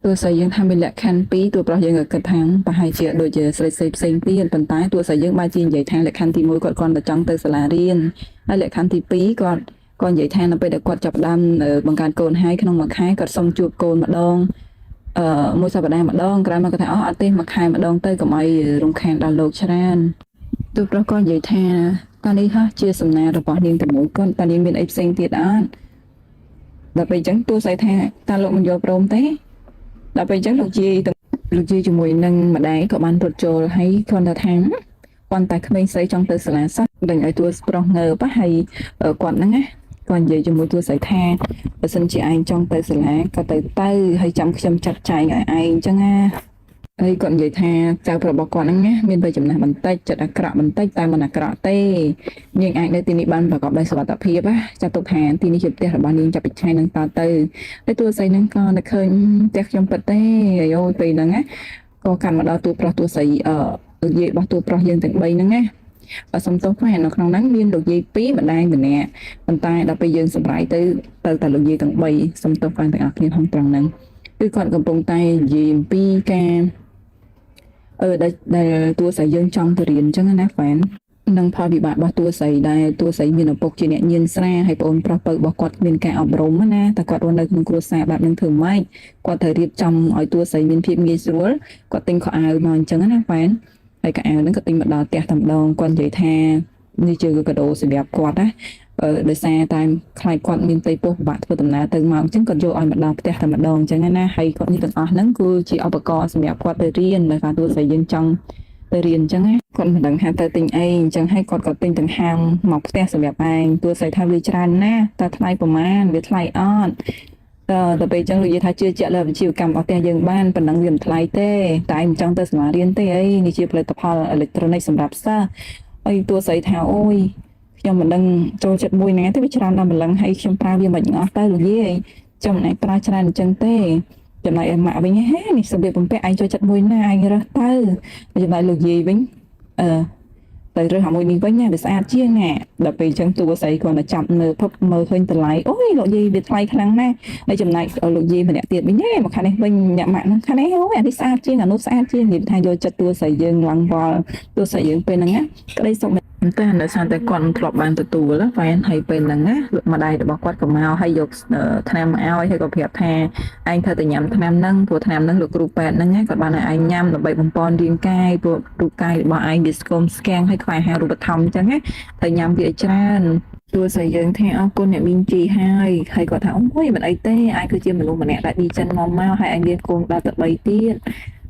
កទោះស្រីយើងថាមានលក្ខខណ្ឌ2តួប្រុសយើងក៏គិតថាប្រហែលជាដូចជាស្រីផ្សេងទៀតប៉ុន្តែតួស្រីយើងបានជានិយាយថាលក្ខខណ្ឌទី1គាត់ចង់ទៅសាលារៀនហើយលក្ខខណ្ឌទី2គាត់និយាយថានៅពេលដែលគាត់ចាប់ផ្ដើមបង្កើតកូនហើយក្នុងមួយខែគាត់សុំជួបកូនម្ដងមួយសប្តាហ៍ម្ដងក្រោយមកគាត់ថាអត់ទេមួយខែម្ដងទៅកុំឲ្យរំខានដល់លោកច្រើនតួប្រុសក៏និយាយថាតើនេះហ่ะជាសំណារបស់នាងទៅមួយគាត់តើនាងមានអីផ្សេងទៀតអត់ដល់ពេលអញ្ចឹងតួស្រីថាតើលោកមិនយល់ព្រមទេដល់ពេលអញ្ចឹងលោកយាយជាមួយនឹងម្ដាយក៏បានរត់ចូលហើយគាត់ថាប៉ុន្តែក្មេងស្រីចង់ទៅសាលាសោះដឹងឲ្យតួប្រុសងើបហើយគាត់ហ្នឹងណាគាត់និយាយជាមួយតួស្រីថាបើសិនជាឯងចង់ទៅសាលាក៏ទៅហើយចាំខ្ញុំចាត់ចែងឲ្យឯងអញ្ចឹងណាហើយគាត់និយាយថាចៅប្រុសរបស់គាត់ហ្នឹងណាមានវ័យចំណាស់បន្តិចចិត្តអាក្រក់បន្តិចតែមិនអាក្រក់ទេនាងអាចនៅទីនេះបានប្រកបដោយសុវត្ថិភាពណាចាត់ទុកថាទីនេះជាផ្ទះរបស់នាងចាប់ពីថ្ងៃហ្នឹងតទៅហើយតួស្រីហ្នឹងក៏នឹកឃើញផ្ទះខ្ញុំពិតទេអាយពេលហ្នឹងណាក៏កាន់មកដល់តួប្រុសតួស្រីលោកយាយរបស់តួប្រុសយើងទាំង3ហ្នឹងណាសុំទោសផងនៅក្នុងហ្នឹងមានលោកយាយ2ម្ដាយម្នាក់ប៉ុន្តែដល់ពេលយើងសម្រាយទៅតែលោកយាយទាំង3សុំទោសផងទាំងអស់គ្នាក្នុងត្រង់ហ្នឹងគឺគាត់កំពុងតែនិយាយអំពីការដែលតួស្រីយើងចង់ទៅរៀនអញ្ចឹងណាហ្វែននឹងផលវិបាករបស់តួស្រីដែលតួស្រីមានឪពុកជាអ្នកញៀនស្រាហើយប្អូនប្រុសពៅរបស់គាត់មានការអប់រំណាតែគាត់រស់នៅក្នុងគ្រួសារបែបហ្នឹងធ្វើម៉េចគាត់ត្រូវរៀបចំឲ្យតួស្រីមានភាពងាយស្រួលគាត់ទិញខោអាវមកអញ្ចឹងណាហ្វែនហើយខោអាវហ្នឹងក៏ទិញមកដល់ផ្ទះតែម្ដងគាត់និយាយថានេះជាកាដូសម្រាប់គាត់ណាដោយសារតែខ្លាចគាត់មានផ្ទៃពោះពិបាកធ្វើដំណើរទៅមកអញ្ចឹងគាត់យកឲ្យមកដល់ផ្ទះតែម្ដងអញ្ចឹងណាហើយគាត់នេះទាំងអស់ហ្នឹងគឺជាឧបករណ៍សម្រាប់គាត់ទៅរៀនដោយសារតួស្រីយើងចង់ទៅរៀនអញ្ចឹងណាគាត់មិនដឹងថាទៅទិញអីអញ្ចឹងហើយគាត់ក៏ទិញទាំងហាងមកផ្ទះសម្រាប់ឯងតួស្រីថាវាច្រើនណាស់តើថ្លៃប្រមាណវាថ្លៃអត់ដល់ពេលអញ្ចឹងលោកនិយាយថាជឿជាក់លើវិជ្ជាកម្មរបស់ផ្ទះយើងបានប៉ុណ្ណឹងវាមិនថ្លៃទេតែមិនចង់ទៅសាលារៀនទេអីនេះជាផលិតផលអេឡិចត្រូនិកសម្រាប់សិស្សហើយតួស្រីថាអូយខ្ញុំមិនដឹងចូលចិត្តមួយណាទេវាច្រើនដល់ម្លឹងហើយខ្ញុំប្រើវាមិនអស់ទៅលោកយាយចាំមិនអាចប្រើច្រើនអញ្ចឹងទេចំណែកឯម៉ាក់វិញហេនេះសម្ភារបំពាក់ឯងចូលចិត្តមួយណាឯងរើសទៅចំណែកលោកយាយវិញទៅរើសអាមួយនេះវិញណាវាស្អាតជាងណាដល់ពេលអញ្ចឹងតួស្រីគាត់ទៅចាប់មើលភពមើលឃើញតម្លៃអូយលោកយាយវាថ្លៃខ្លាំងណាស់ហើយចំណែកលោកយាយម្នាក់ទៀតវិញមកខាងនេះវិញអ្នកម៉ាក់ហ្នឹងខាងនេះអូយអានេះស្អាតជាងអានោះស្អាតជាងនិយាយថាយកចិត្តតួស្រីយើងឡើងវល់តួស្រីយើងពេលហ្នឹងណាក្តីសុខតែដោយសារតែគាត់មិនធ្លាប់បានទទួលហ្វែនហើយពេលហ្នឹងណាលោកម្ដាយរបស់គាត់ក៏មកហើយយកថ្នាំមកឲ្យហើយក៏ប្រាប់ថាឯងត្រូវតែញ៉ាំថ្នាំហ្នឹងព្រោះថ្នាំហ្នឹងលោកគ្រូពេទ្យហ្នឹងគាត់បានឲ្យឯងញ៉ាំដើម្បីបំពេញរាងកាយព្រោះរូបកាយរបស់ឯងវាស្គមស្គាំងហើយខ្វះអាហារូបត្ថម្ភអញ្ចឹងណាត្រូវញ៉ាំវាឲ្យច្រើនតួស្រីយើងថាអរគុណអ្នកមីងជីហើយគាត់ថាអូយមិនអីទេឯងគឺជាមនុស្សម្នាក់ដែលឌីចិនមកហើយឯងមានកូនដល់ទៅ3ទៀ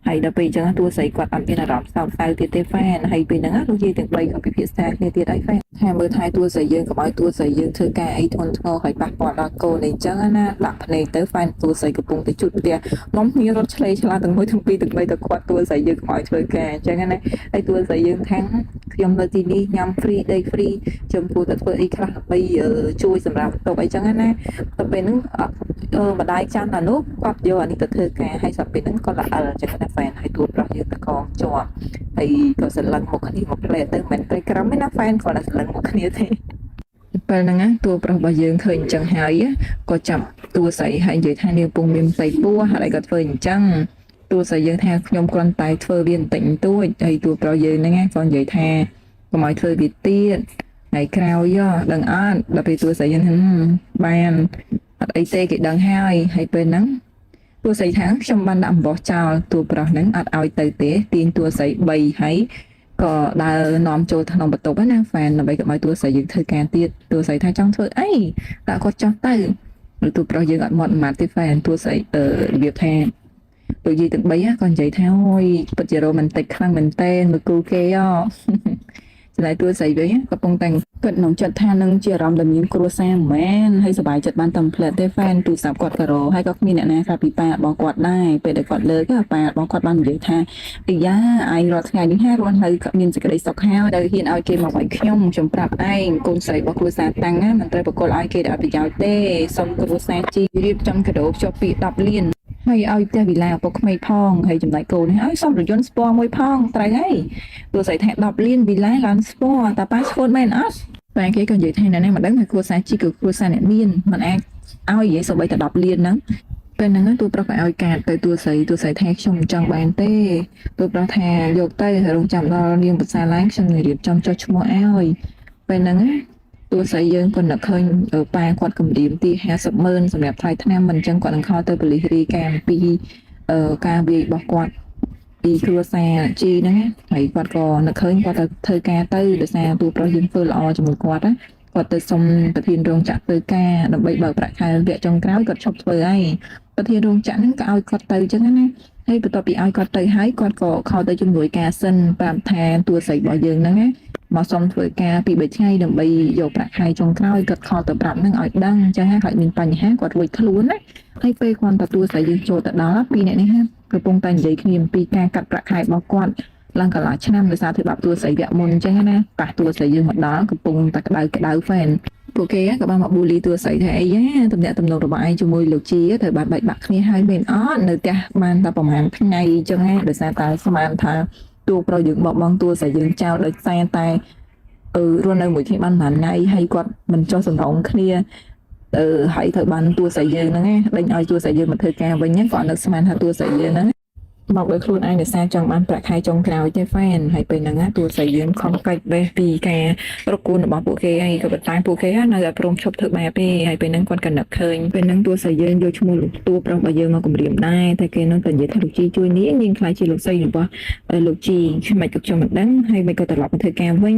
តហើយដល់ពេលអញ្ចឹងតួស្រីគាត់អត់មានអារម្មណ៍សោកសៅទៀតទេហ្វែនហើយពេលហ្នឹងលោកយាយទាំង3ក៏ពិភាក្សាគ្នាទៀតហើយហ្វែនថាមើលថែតួស្រីយើងកុំឲ្យតួស្រីយើងធ្វើការអីធ្ងន់ធ្ងរហើយប៉ះពាល់ដល់កូនអីអញ្ចឹងណាដាក់ភ្នែកទៅហ្វែនតួស្រីកំពុងតែជួបផ្ទះនាំគ្នារត់ឆ្លេឆ្លាទាំង1ទាំង2ទាំង3ទៅគាត់តួស្រីយើងកុំឲ្យធ្វើការអញ្ចឹងណាហើយតួស្រីយើងថាខ្ញុំនៅទីនេះញ៉ាំហ្វ្រីដីហ្វ្រីខ្ញុំគួរតែធ្វើអីខ្លះដើម្បីជួយសម្រាប់តុកអីចឹងណាដល់ពេលហ្នឹងម្ដាយចាំអានោះគាត់យកអានេះទៅធ្វើការហើយដល់ពេលហ្នឹងគាត់ល្អិលអញ្ចឹងណាហ្វែនហើយតួប្រុសយើងទៅកងជាប់ហើយក៏សន្លឹងមុខគ្នាមកផ្លែទៅមិនត្រីក្រំទេណាហ្វែនគាត់តែសន្លឹងមុខគ្នាទេពេលហ្នឹងណាតួប្រុសរបស់យើងឃើញអញ្ចឹងហើយក៏ចាប់តួស្រីហើយនិយាយថានាងពុំមានផ្ទៃពោះហើយក៏ធ្វើអញ្ចឹងតួស្រីយើងថាខ្ញុំគ្រាន់តែធ្វើវាបន្តិចបន្តួចហើយតួប្រុសយើងហ្នឹងក៏និយាយថាកុំឲ្យធ្វើវាទៀតហើយក្រោយដឹងអត់ដល់ពេលតួស្រីយើងបានអត់អីទេគេដឹងហើយពេលហ្នឹងតួស្រីថាខ្ញុំបានដាក់អំបោះចោលតួប្រុសហ្នឹងអត់ឲ្យទៅទេទាញតួស្រី3ហើយក៏ដើរនាំចូលក្នុងបន្ទប់ណាហ្វែនដើម្បីកុំឲ្យតួស្រីយើងធ្វើការទៀតតួស្រីថាចង់ធ្វើអីដាក់គាត់ចោះទៅតួប្រុសយើងអត់មាត់ម៉ាត់ទេហ្វែនតួស្រីរបៀបថា tụi gì từng bấy á còn vậy thôi bật giờ rồi mình tịch khăn mình tên mà cô kê á lại tôiใส่ vớiกับปงแต่งเกิดน้องจัดทานึงเจียรำดำยิ้มครัวแซมแม่นให้สบายจัดบ้านตำเพลทได้แฟนตูสาวกอดกระโรให้ก็มีเนี่ยนะครับปีแปดบอกกอดได้ไปเด็กกอดเลยก็แปดบอกกอดบ้านเดี๋ยวทาอีย่าไอ้รอดไงที่5วันเลยก็มีจะกระไดสอกห้าวได้เห็นเอาเกมมาไว้ขย่มชมปรับไอ้กุนใส่บอกครัวแซตังนะมันเตยบอกกอดไอ้เกดเอาไปยาวเต้สมครัวแซจีรีบจำกระโดดชอบปีดับเลียนให้เอาแต่วิลาปกไม่พองให้จำได้กูนะไอ้ซ่อมรถยนต์สปอร์มวยพองไตรไอ้ตัวใส่แทะดับเลียนวิลาลันสปอร์แต่ป้าชดแม่นอัสแฟนเก๋ก็ยืดให้นั่นมันได้มาครัวแซจีกับครัวแซเนี่ยเมียนมันแอกเอาอย่างสบายแต่ดับเลียนนั้นเป็นนั้นตัวประกอบเอาการไปตัวใส่แทะชมจังแบนเต้ตัวประแทยกเต้ลงจำเราเรียงปัสสาวะชมเรียบจำจอชโมเอลเป็นนั้นตัวใส่ยืนคนนักเคยปลายขวดกำดีมตี50,000สำหรับไทยท่านมันจังกว่านังเข้าเตอร์บริรีแกมปีการบีบอกกวาดปีครัวแซจีนะไอ้กวาดก่อนนักเคยกวาดเธอแกเตอร์เดแซตัวประยุนเฟอร์ลอจมูกกวาดนะกวาดเตอร์สมประเทียนโรงจักรเตอร์แกดับใบเบิกประคายเบียจงกล้าวกดชอบเฟอร์ไอประเทียนโรงจักรนั่นก็เอากวาดเตอร์จังนะให้ประต่อปีเอากวาดเตอร์ให้กวาดก่อเข้าเตอร์จมูกแกเส้นปามแทนตัวใส่บ่อยืนนะมาสมធ្វើការពី3ថ្ងៃដើម្បីយកប្រាក់ខែចុងក្រោយគាត់ខលទៅប្រាប់នឹងឲ្យដឹងអញ្ចឹងហើយគាត់មានបញ្ហាគាត់រួចខ្លួនណាហើយពេលគាត់ទទួលស្រីយើងចូលទៅដល់ពីអ្នកនេះកំពុងតែនិយាយគ្នាអំពីការកាត់ប្រាក់ខែរបស់គាត់ឡើងកន្លះឆ្នាំដោយសារធ្វើបាបទួលស្រីវគ្គមុនអញ្ចឹងណាប៉ះទួលស្រីយើងមកដល់កំពុងតែក្តៅហ្វេនពួកគេក៏បានមកប៊ូលីទួលស្រីថាអីទំនាក់ទំនងរបស់ឯងជាមួយលោកជីត្រូវបានបែកបាក់គ្នាហើយមែនអត់នៅផ្ទះបានតែប្រហែលថ្ងៃអញ្ចឹងណាដោយសារតែស្មានថាตัวเราយើងបបងតួស្រីយើងចោលដោយសារតែរស់នៅមួយគ្នាបានប៉ុន្មានថ្ងៃហើយគាត់មិនចោះសំរងគ្នាហើយត្រូវបានតួស្រីយើងហ្នឹងណាដេញឲ្យតួស្រីយើងមកធ្វើការវិញគាត់នឹកស្មានថាតួស្រីយើងហ្នឹងមកដោយខ្លួនឯងដោយសារចង់បានប្រាក់ខែចុងក្រោយទេហ្វេនហើយពេលហ្នឹងតួស្រីយើងខំកាច់បេះពីការរកូនរបស់ពួកគេហើយក៏ប៉ុន្តែពួកគេនៅតែព្រមឈប់ធ្វើបែបទេហើយពេលហ្នឹងគាត់ក៏នឹកឃើញពេលហ្នឹងតួស្រីយើងយកឈ្មោះលោកតួប្រុសរបស់យើងមកគម្រាមដែរតែគេនឹងតែនិយាយថាលោកជីជួយនាងខ្លាចជាលោកស្រីរបស់លោកជីមិនក៏ខ្ញុំមិនដឹងហើយមិនក៏ត្រឡប់មកធ្វើការវិ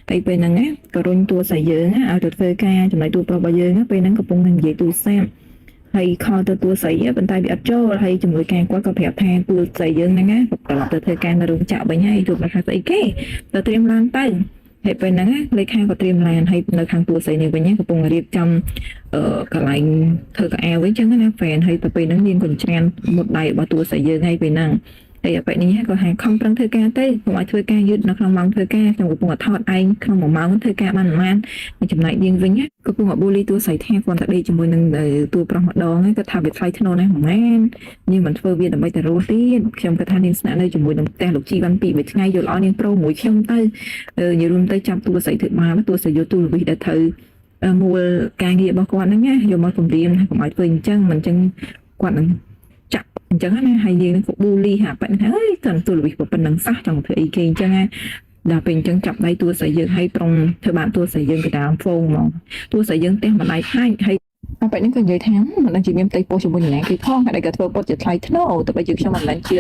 ញហើយពេលហ្នឹងក៏រុញតួស្រីយើងឲ្យទៅធ្វើការចំណែកតួប្រុសរបស់យើងពេលហ្នឹងកំពុងតែនិយាយទូរស័ព្ទហើយខលទៅតួស្រីប៉ុន្តែវាអត់ចូលហើយជាមួយការគាត់ក៏ប្រាប់ថាតួស្រីយើងហ្នឹងណាត្រឡប់ទៅធ្វើការនៅរោងចក្រវិញហើយជួបថាស្អីគេទៅត្រៀមឡានទៅហើយពេលហ្នឹងលេខាក៏ត្រៀមឡានហើយនៅខាងតួស្រីនេះវិញកំពុងរៀបចំកន្លែងធ្វើកៅអៅវិញចឹងណាហ្វេនហើយទៅពេលហ្នឹងនាងក៏ច្រានមុតដៃរបស់តួស្រីយើងហើយពេលហ្នឹងហើយបែបនេះក៏ហាខំប្រឹងធ្វើការទៅកុំឲ្យធ្វើការយឺតនៅក្នុងម៉ោងធ្វើការខ្ញុំកំពុងថតឯងក្នុង1ម៉ោងធ្វើការបានប៉ុន្មានចំណែកយើងវិញកំពុងបូលីតួស្រីថាគាត់តែដេកជាមួយនឹងតួប្រុសម្ដងគាត់ថាវាថ្លៃធ្នូណាស់ហ្មងនាងមិនធ្វើវាដើម្បីតែរស់ទៀតខ្ញុំគាត់ថានាងស្នាក់នៅជាមួយនឹងផ្ទះលោកជីបាន2ថ្ងៃយល់អស់នាងប្រូមួយខ្ញុំទៅនិយាយរួមទៅចាប់តួស្រីធ្វើបានតួស្រីយកទូរវិសដែលត្រូវមូលការងាររបស់គាត់ហ្នឹងណាយកមកគម្រាមថាកុំឲ្យធ្វើអញ្ចឹងមិនអញ្ចឹងគាត់នឹងចាក់អញ្ចឹងណាហើយយើងក៏ប៊ូលីហាប៉ិនថាអើយតើទូរវិសប៉ុណ្ណឹងសោះចង់ធ្វើអីគេអញ្ចឹងណាដល់ពេលអញ្ចឹងចាប់ដៃតួស្រីយើងឲ្យប្រុងធ្វើបានតួស្រីយើងទៅតាមហ្វូងហ្មងតួស្រីយើងផ្ទះម្ដាយខាញ់ហើយបែបនេះក៏និយាយថាមិនដឹងជាមានផ្ទៃពោះជាមួយនឹងគេផងហើយក៏ធ្វើពុតជាថ្លៃធ្នូទៅបើយើងខ្ញុំមិនដឹងជ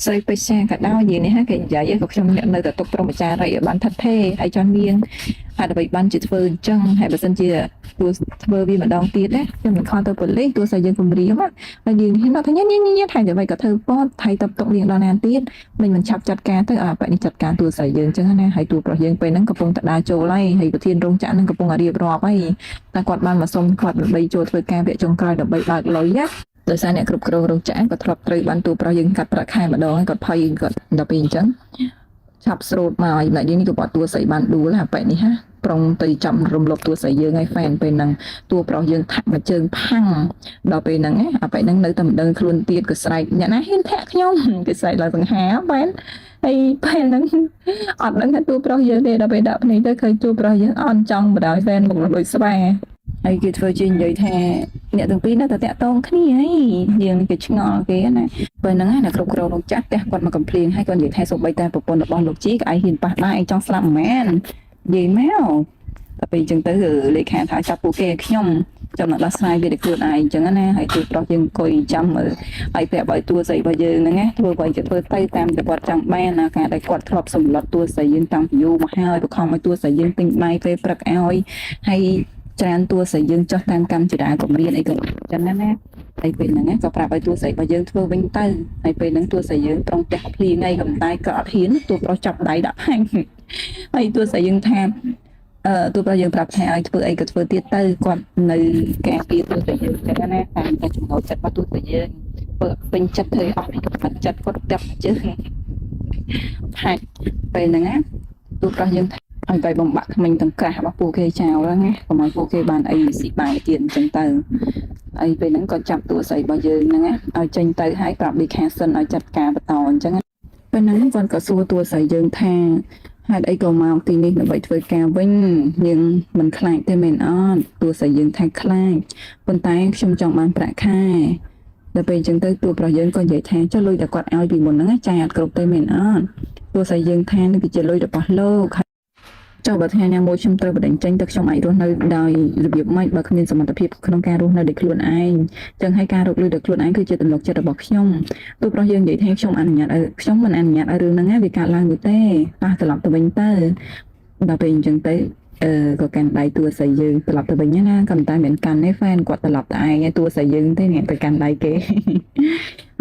ាស្រីពេជ្រក៏ដោយនិយាយនេះគេនិយាយក៏ខ្ញុំនៅតែទុកព្រមចារីឲ្យបានថិតថេរហើយចង់នាងហើយដើម្បីបានជាធ្វើអញ្ចឹងហើយបើសិនជាធ្វើវាម្ដងទៀតណាខ្ញុំនឹងខលទៅប៉ូលីសតួស្រីយើងគំរាមហើយយើងហ៊ានថាញ៉ាំថៃតែបីក៏ធ្វើពតថៃតបទុកនាងដល់ណាទៀតមិនឆាប់ចាត់ការទៅបែបនេះចាត់ការតួស្រីយើងអញ្ចឹងណាហើយតួប្រុសយើងពេលហ្នឹងកំពុងតែដើរចូលហើយប្រធានរោងចក្រហ្នឹងកំពុងរៀបរាប់ហើយតែគាត់បានមកសុំគាត់ដើម្បីចូលធ្វើការវគ្គចុងក្រោយដើម្បីបើកលុយណាដោយសារអ្នកគ្រប់គ្រងរោងចក្រក៏ធ្លាប់ត្រូវបានតួប្រុសយើងកាត់ប្រាក់ខែម្ដងគាត់ភ័យគាត់ដល់ពេលអញ្ចឹងឆាប់ស្រូតមកហើយម្ល៉េះនេះក៏បាត់តួស្រីបានដួលហើយបែបនេះប្រុងទៅចាំរំលោភតួស្រីយើងហើយហ្វេនពេលហ្នឹងតួប្រុសយើងថាក់មកជើងផាំងដល់ពេលហ្នឹងបែបហ្នឹងនៅតែមិនដឹងខ្លួនទៀតក៏ស្រែកអ្នកណាហ៊ានធាក់ខ្ញុំគេស្រែកឡើងសង្ហាបែបហើយពេលហ្នឹងអត់ដឹងថាតួប្រុសយើងទេដល់ពេលដាក់ភ្នែកទៅឃើញតួប្រុសយើងអន់ចង់បដ ாய் ហ្វេនមកដូចស្វាហើយគេធ្វើជានិយាយថាអ្នកទាំងពីរនៅតែតាក់ទងគ្នាហើយយើងគេឆ្ងល់គេណាពេលហ្នឹងណាគ្រប់គ្រងរោងចក្រផ្ទះគាត់មកកំភ្លៀងហើយគាត់និយាយថាសូម្បីតែប្រពន្ធរបស់លោកជីក៏ឯងហ៊ានប៉ះដែរឯងចង់ស្លាប់មិនមែននិយាយមកតែពេលអញ្ចឹងទៅលេខាថាចាប់ពួកគេខ្ញុំចាំដល់ដោះស្រាយវាដោយខ្លួនឯងអញ្ចឹងណាហើយទូប្រុសយើងអង្គុយចាំមើលហើយប្រាប់ឲ្យតួស្រីរបស់យើងហ្នឹងណាធ្វើអ្វីក៏ធ្វើទៅតាមតែគាត់ចង់បានណាការដែលគាត់ធ្លាប់សម្លុតតួស្រីយើងតាំងពីយូរមកហើយបង្ខំឲ្យតួស្រីយើងទិញបាយពេលព្រឹកឲ្យហើយច្រើនតួស្រីយើងចោះតាមកម្មជាដាគម្រាមអីក៏ចឹងណា ហើយពេលហ្នឹងក៏ប្រាប់ឲ្យតួស្រីរបស់យើងធ្វើវិញទៅហើយពេលហ្នឹងតួស្រីយើងប្រងផ្ទះភ្លីថ្ងៃកំតែក៏អត់ហ៊ានតួប្រុសចាប់ដៃដាក់ផាំងហើយតួស្រីយើងថាតួប្រុសយើងប្រាប់ថាឲ្យធ្វើអីក៏ធ្វើទៀតទៅគាត់នៅការពារតួស្រីយើងចឹងណាតាមតែចំណូលចិត្តរបស់តួស្រីយើងបើពេញចិត្តធ្វើអស់ពីកំណត់ចិត្តគាត់ចាប់ជើងហាច់ពេលហ្នឹងណាតួប្រុសយើងឲ្យទៅបំបាក់ក្មេងទាំងក្រាស់របស់ពួកគេចោលណាកុំឲ្យពួកគេបានអីស៊ីបាយទៀតអញ្ចឹងទៅហើយពេលហ្នឹងក៏ចាប់តួស្រីរបស់យើងហ្នឹងណាឲ្យចេញទៅហើយប្រាប់ប៊ីខាសិនឲ្យចាត់ការបន្តអញ្ចឹងពេលហ្នឹងគាត់ក៏សួរតួស្រីយើងថាហេតុអីក៏មកទីនេះដើម្បីធ្វើការវិញយើងមិនខ្លាចទេមែនអត់តួស្រីយើងថាខ្លាចប៉ុន្តែខ្ញុំចង់បានប្រាក់ខែដល់ពេលអញ្ចឹងទៅតួប្រុសយើងក៏និយាយថាចុះលុយដែលគាត់ឲ្យពីមុនហ្នឹងចាយអត់គ្រប់ទេមែនអត់តួស្រីយើងថានេះគឺជាលុយរបស់លោកចុះបើថ្ងៃណាមួយខ្ញុំត្រូវបដិញ្ញចេញទៅខ្ញុំអាចរស់នៅដោយរបៀបម៉េចបើគ្មានសមត្ថភាពក្នុងការរស់នៅដោយខ្លួនឯងចឹងហើយការរកលុយដោយខ្លួនឯងគឺជាទំនុកចិត្តរបស់ខ្ញុំទោះប្រុសយើងនិយាយថាខ្ញុំអនុញ្ញាតឲ្យខ្ញុំមិនអនុញ្ញាតឲ្យរឿងហ្នឹងវាកើតឡើងទេប៉ះត្រឡប់ទៅវិញទៅដល់ពេលអញ្ចឹងទៅក៏កាន់ដៃតួស្រីយើងត្រឡប់ទៅវិញណាក៏តែមិនកាន់ទេហ្វេនគាត់ត្រឡប់ទៅឯងឯតួស្រីយើងទេអ្នកទៅកាន់ដៃគេ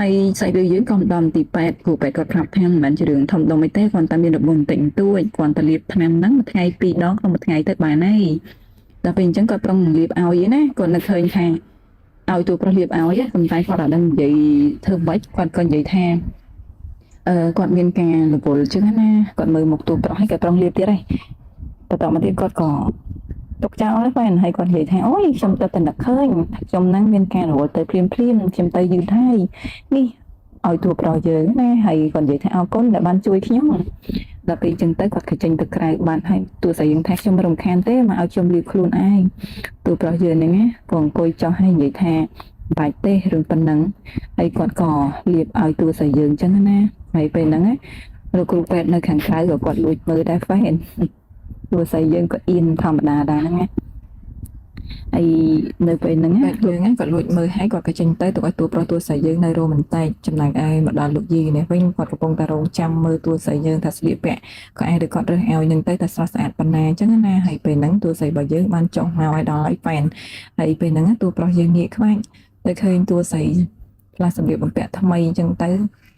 ហើយស្អីយើងក៏ម្ដងទី8គ្រូពេទ្យគាត់ប្រាប់ថាមិនមែនជារឿងធំដុំអីទេគាត់តែមានរបួសបន្តិចបន្តួចគាត់តែលាបថ្នាំហ្នឹងមួយថ្ងៃ2ដងក្នុងមួយថ្ងៃទៅបានហើយដល់ពេលអញ្ចឹងគាត់ប្រឹងលាបឲ្យណាគាត់នឹកឃើញថាឲ្យតួប្រុសលាបឲ្យប៉ុន្តែគាត់អត់ដឹងនិយាយធ្វើម៉េចគាត់ក៏និយាយថាគាត់មានការរវល់ចឹងណាគាត់មើលមកតួប្រុសហើយគាត់ប្រឹងលាបទៀតហើយបន្តមកទៀតគាត់ក៏ទុកចោលហើយបែរហើយគាត់និយាយថាអូយខ្ញុំទៅតែនឹកឃើញខ្ញុំហ្នឹងមានការរវល់ទៅភ្លាមខ្ញុំទៅយឺតហើយនេះឲ្យតួប្រុសយើងណាហើយគាត់និយាយថាអរគុណដែលបានជួយខ្ញុំដល់ពេលចឹងទៅគាត់ក៏ចេញទៅក្រៅបានហើយតួស្រីយើងថាខ្ញុំរំខានទេមកឲ្យខ្ញុំលាបខ្លួនឯងតួប្រុសយើងហ្នឹងណាក៏អង្គុយចោះហើយនិយាយថាបាច់ទេរឿងប៉ុណ្ណឹងហើយគាត់ក៏លាបឲ្យតួស្រីយើងចឹងណាហើយពេលហ្នឹងណាលោកគ្រូពេទ្យនៅខាងក្រៅក៏គាត់លួចមើលដែរហ្វេនតួស្រីយើងក៏អៀនធម្មតាដែរហ្នឹងណាហើយនៅពេលហ្នឹងយើងគាត់លួចមើលហើយគាត់ក៏ចេញទៅទុកឲ្យតួប្រុសតួស្រីយើងនៅរ៉ូមែនតិកចំណែកឯមកដល់លោកយីនេះវិញគាត់កំពុងតែរងចាំមើលតួស្រីយើងថាស្លៀកពាក់ក៏អាចឬគាត់រើសឲ្យនឹងទៅតែស្រស់ស្អាតប៉ុណ្ណាអញ្ចឹងណាហើយពេលហ្នឹងតួស្រីរបស់យើងបានចុះមកឲ្យដល់ហើយប៉ែនហើយពេលហ្នឹងតួប្រុសយើងងាកខ្វាច់ទៅឃើញតួស្រីផ្លាស់សម្លៀកបំពាក់ថ្មីអញ្ចឹងទៅ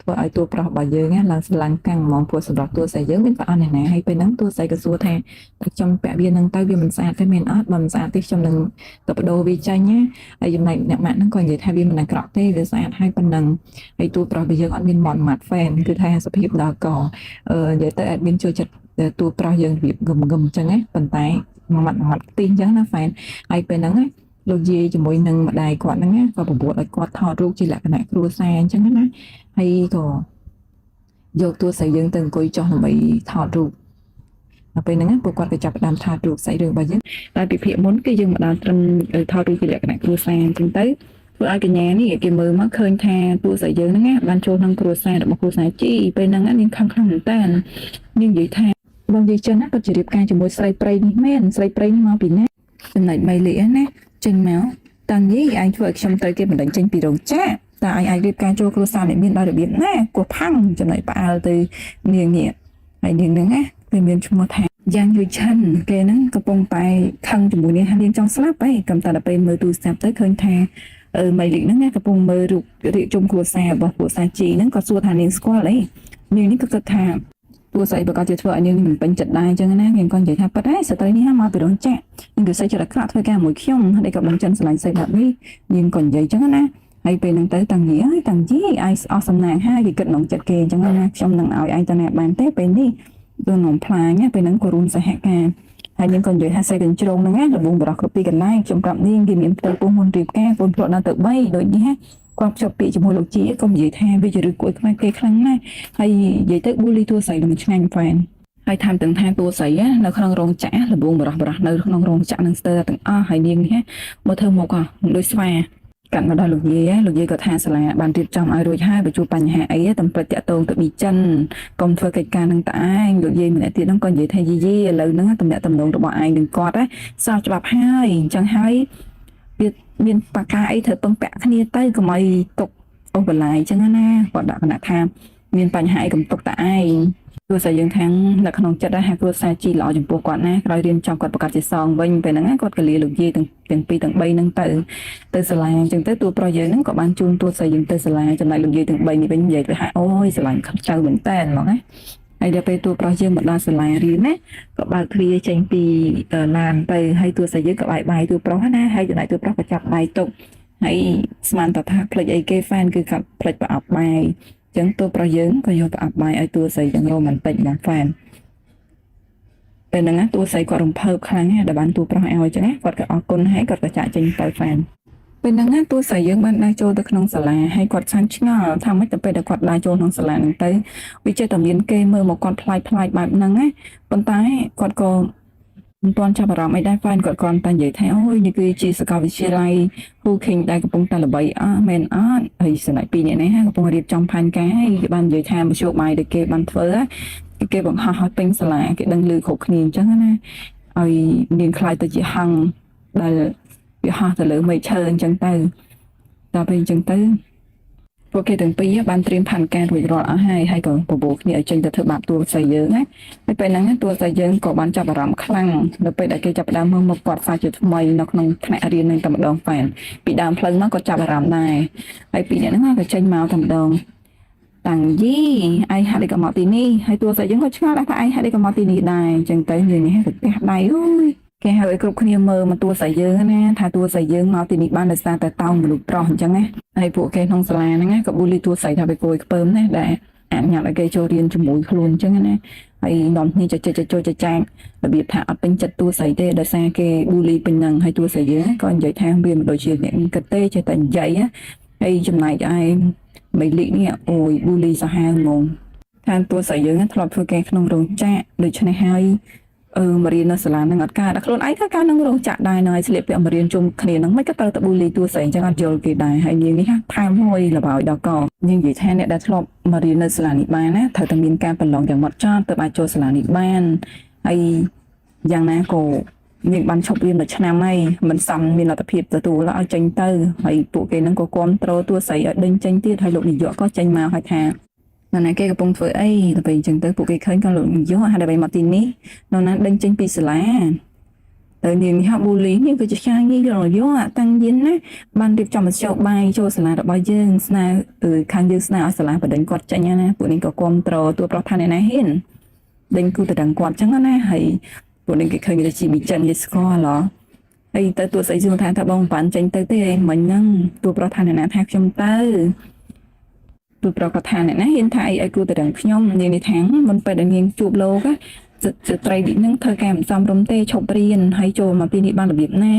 ធ្វើឲ្យតួប្រុសរបស់យើងឡើងស្រឡាំងកាំងហ្មងព្រោះសម្រាប់តួស្រីយើងមានប្រអន់ណាហើយពេលហ្នឹងតួស្រីក៏សួរថាតើខ្ញុំពាក់វានឹងទៅវាមិនស្អាតទេមែនអត់បើមិនស្អាតទេខ្ញុំនឹងទៅបដូរវាចាញ់ណាហើយចំណែកអ្នកម៉ាក់ហ្នឹងក៏និយាយថាវាមិនអាក្រក់ទេវាស្អាតហើយប៉ុណ្ណឹងហើយតួប្រុសរបស់យើងអត់មានមាត់ហ្វេនគឺថាសុភាពដល់កនិយាយទៅអត់មានចូលចិត្តតួប្រុសយើងរបៀបងឹមអញ្ចឹងណាប៉ុន្តែមាត់ទីអញ្ចឹងណាហ្វេនហើយពេលហ្នឹងលោកយាយជាមួយនឹងម្ដាយគាត់ហ្នឹងក៏ប្រមូលឲ្យគាត់ថតរូបជាលក្ខណៈគ្រួសារអញ្ចឹងណាហើយក៏យកតួស្រីយើងទៅអង្គុយចុះដើម្បីថតរូបដល់ពេលហ្នឹងពួកគាត់ក៏ចាប់ផ្ដើមថតរូបស្អីរឿងរបស់យើងតែពីភាគមុនគឺយើងមកដល់ត្រឹមថតរូបជាលក្ខណៈគ្រួសារអញ្ចឹងទៅធ្វើឲ្យកញ្ញានេះគេមើលមកឃើញថាតួស្រីយើងហ្នឹងបានចូលក្នុងគ្រួសាររបស់គ្រួសារជីពេលហ្នឹងនាងខំខ្លាំងមែនតើនាងនិយាយថាបងនិយាយចឹងណាគាត់ជិះរៀបការជាមួយស្រីប្រុសនេះមែនស្រីប្រុសនេះមកពីណាចំណែក3លីណាចេញមកតាំងនេះឯងធ្វើឲ្យខ្ញុំត្រូវគេបណ្ដឹងចេញពីរោងចក្រតើឯងអាចរៀបការចូលគ្រួសារអ្នកមានដោយរបៀបណាគោះផាំងចំណែកផ្អើលទៅនាងនេះហើយនាងហ្នឹងណាគេមានឈ្មោះថាយ៉ាងយូឆាន់គេហ្នឹងកំពុងតែខឹងជាមួយនាងថានាងចង់ស្លាប់ហីកំតែដល់ពេលមើលទូរស័ព្ទទៅឃើញថាម៉ៃលីកហ្នឹងកំពុងមើលរូបរៀបជុំគ្រួសាររបស់គ្រួសារជីហ្នឹងក៏សួរថានាងស្គាល់អីនាងនេះក៏គិតថាតួស្រីប្រកាសជាធ្វើឲ្យនាងមិនពេញចិត្តដែរអញ្ចឹងណានាងក៏និយាយថាប៉ាត់ហើយស្ត្រីនេះមកពីរោងចក្រនាងក៏សេចក្ដីអាក្រក់ធ្វើការមួយខ្ញុំហើយក៏មិនចិនឆ្លាញ់ស្រីបែបនេះនាងក៏និយាយអញ្ចឹងណាហើយពេលហ្នឹងទៅតាំងយីឯងអស់សំណាងហើយគេគិតក្នុងចិត្តគេអញ្ចឹងណាខ្ញុំនឹងឲ្យឯងទៅណាបានទេពេលនេះគឺនំផ្លាញពេលហ្នឹងក៏រួមសហការហើយនាងក៏និយាយថាសេកញ្ជ្រងហ្នឹងណាដំបងបរោះគ្រប់ពីកន្លែងខ្ញុំប្រាប់នាងគេមានផ្ទៃពោះមុនរៀបការកូនភ្លក់ដល់ទៅ3ដូចនេះគាត់ភ្ជាប់ពាក្យជាមួយលោកជីក៏និយាយថាវាជារឿងគួរខ្វាយគេខ្លាំងណាស់ហើយនិយាយទៅប៊ូលីតួស្រីនឹងឆ្ងាញ់ហ្វេនហើយថែមទាំងថាតួស្រីនៅក្នុងរោងចក្រដំបងបរោះនៅក្នុងរោងចក្រនឹងស្ទើរទាំងអស់ហើយនាងនេះមកធ្វើមកក៏ដូចស្វាកាត់មកដល់លោកយាយក៏ថាសាលាបានរៀបចំឲ្យរួចហើយបើជួបបញ្ហាអីតំពេចតាក់ទងទៅប៊ីចិនកុំធ្វើកិច្ចការនឹងតឯងលោកយាយម្នាក់ទៀតហ្នឹងក៏និយាយថាយីឥឡូវហ្នឹងតំណែងតំណងរបស់ឯងនឹងគាត់សោះច្បាប់ហើយអញ្ចឹងហើយវាមានបកាអីត្រូវពឹងពាក់គ្នាទៅកុំឲ្យទុកអូសបន្លាយអញ្ចឹងណាគាត់ដាក់គណៈថាមានបញ្ហាអីកុំទុកតឯង ទោះតែយើងខាងនៅក្នុងចិត្តដែរគ្រួសារជីល្អចំពោះគាត់ណាក្រោយរៀនចប់គាត់ប្រកាសជាសងវិញពេលហ្នឹងគាត់ក៏លាលោកយាយទាំងពីរទាំង3ហ្នឹងទៅសាលាអញ្ចឹងទៅទូប្រុសយើងហ្នឹងក៏បានជូនទូស្រីយើងទៅសាលាចំណែកលោកយាយទាំង3នេះវិញនិយាយទៅថាអូយស្រឡាញ់ចៅមែនតើហ្មងណាហើយដល់ពេលទូប្រុសយើងមកដល់សាលារៀនណាក៏បើកទ្វារចេញពីឡានទៅហើយទូស្រីយើងក៏បាយទូប្រុសណាហើយចំណែកទូប្រុសក៏ចាប់បាយទុកហើយស្មានតថាផ្លេចអីគេហ្វានគឺគាត់ផ្លេចប្រអប់បាយចឹងទូប្រុសយើងក៏យកប្រអប់បាយឲ្យទូស្រីទាំងរ៉ូម៉ាន់ទិកបងហ្វានពេលហ្នឹងទូស្រីគាត់រំភើបខ្លាំងណាស់ដែលបានទូប្រុសឲ្យចឹងណាគាត់ក៏អរគុណហើយគាត់ក៏ចាក់ចេញទៅហ្វានពេលហ្នឹងទូស្រីយើងបានដើរចូលទៅក្នុងសាលាហើយគាត់សានឆ្ងល់ថាមិនទៅពេលដែលគាត់ដើរចូលក្នុងសាលាហ្នឹងទៅវាចេះតែមានគេមើលមកគាត់ផ្លាច់បែបហ្នឹងណាប៉ុន្តែគាត់ក៏មិនទាន់ចាប់អារម្មណ៍អីដែរហ្វានគាត់គ្រាន់តែនិយាយថាអូយនេះគឺជាសាកលវិទ្យាល័យ Hooking ដែលកំពុងតែល្បីមែនអត់ហើយស្នេហ៍ពីរនាក់នេះកំពុងរៀបចំផែនការហើយគេបាននិយាយថាមធ្យោបាយដែលគេបានធ្វើគេបង្ហោះឲ្យពេញសាលាគេដឹងឮគ្រប់គ្នាអញ្ចឹងណាឲ្យនាងខ្លាយទៅជាហង្សដែលវាហោះទៅលើមេឃឈើអញ្ចឹងទៅដល់ពេលអញ្ចឹងទៅពួកគេទាំងពីរបានត្រៀមផែនការរួចរាល់អស់ហើយក៏បបួលគ្នាឲ្យចេញទៅធ្វើបាបតួស្រីយើងណាហើយពេលហ្នឹងតួស្រីយើងក៏បានចាប់អារម្មណ៍ខ្លាំងដល់ពេលដែលគេចាប់ផ្ដើមមើលមកគាត់សាជាថ្មីនៅក្នុងថ្នាក់រៀននឹងតែម្ដងហ្វែនពីដើមផ្លូវមកក៏ចាប់អារម្មណ៍ដែរហើយពីអ្នកហ្នឹងក៏ចេញមកតែម្ដងតាំងយីឯងហាក់ដូចក៏មកទីនេះហើយតួស្រីយើងក៏ឆ្ងល់ដែរថាឯងហាក់ដូចក៏មកទីនេះដែរអញ្ចឹងទៅយើងនេះទៅផ្ទះដៃអូយគេហៅឲ្យគ្រប់គ្នាមើលមកតួស្រីយើងណាថាតួស្រីយើងមកទីនេះបានដោយសារតែតោងមនុស្សប្រុសអញ្ចឹងណាហើយពួកគេក្នុងសាលាហ្នឹងក៏ប៊ូលីតួស្រីថាវាគួរឲ្យខ្ពើមណាដែលអនុញ្ញាតឲ្យគេចូលរៀនជាមួយខ្លួនអញ្ចឹងណាហើយនាំគ្នាចចាករបៀបថាអត់ពេញចិត្តតួស្រីទេដោយសារគេប៊ូលីពេញហ្នឹងហើយតួស្រីយើងក៏និយាយថាវាមិនដូចជាអ្នកគិតទេចេះតែនិយាយណាហើយចំណែកឯមីលីនេះអូយប៊ូលីសាហាវហ្មងថាតួស្រីយើងធ្លាប់ធ្វើការក្នុងរោងចក្រដូច្នេះហើយមករៀននៅសាលាហ្នឹងអត់កើតដល់ខ្លួនឯងធ្វើការក្នុងរោងចក្រដែរនៅឲ្យស្លៀកពាក់មករៀនជុំគ្នាហ្នឹងមិនក៏ត្រូវតែប៊ូលីតួស្រីអញ្ចឹងអត់យល់គេដែរហើយនាងនេះថែមមួយល្បោចដល់កនាងនិយាយថាអ្នកដែលធ្លាប់មករៀននៅសាលានេះបានណាត្រូវតែមានការប្រឡងយ៉ាងម៉ត់ចត់ទើបអាចចូលសាលានេះបានហើយយ៉ាងណាក៏នាងបានឈប់រៀនមួយឆ្នាំហើយមិនសមមានលទ្ធភាពទទួលឲ្យចេញទៅហើយពួកគេហ្នឹងក៏គ្រប់គ្រងតួស្រីឲ្យដេញចេញទៀតហើយលោកនាយកក៏ចេញមកឲ្យថានៅណាគេកំពុងធ្វើអីទៅពេលអញ្ចឹងទៅពួកគេឃើញក៏លោកនាយកហើយដើម្បីមកទីនេះនៅណាដេញចេញពីសាលាទៅនាងនេះប៊ូលីនេះគឺជាឆ្ងាយនេះលោកនាយកតាំងយិនណាបានរៀបចំមធ្យោបាយចូលសាលារបស់យើងស្នើខាងយើងស្នើឲ្យសាលាបដិញគាត់ចេញណាពួកនេះក៏គ្រប់គ្រងតួប្រុសថាអ្នកណាហ៊ានដេញគូទៅដល់គាត់អញ្ចឹងណាហើយពួកនេះគេឃើញវាជាវិចិត្រគេស្គាល់ហ៎ហើយទៅតួស្អីសួរថាបងបានចេញទៅទេមិញហ្នឹងតួប្រុសថាអ្នកណាថាខ្ញុំទៅទូប្រកបថាអ្នកណាហ៊ានថាអីឲ្យគូទៅដល់ខ្ញុំនាងនេះថាមិនពេលដែលនាងជួបលោកស្ត្រីនេះនឹងធ្វើការមិនសមរម្យទេឈប់រៀនហើយចូលមកទីនេះបានរបៀបណា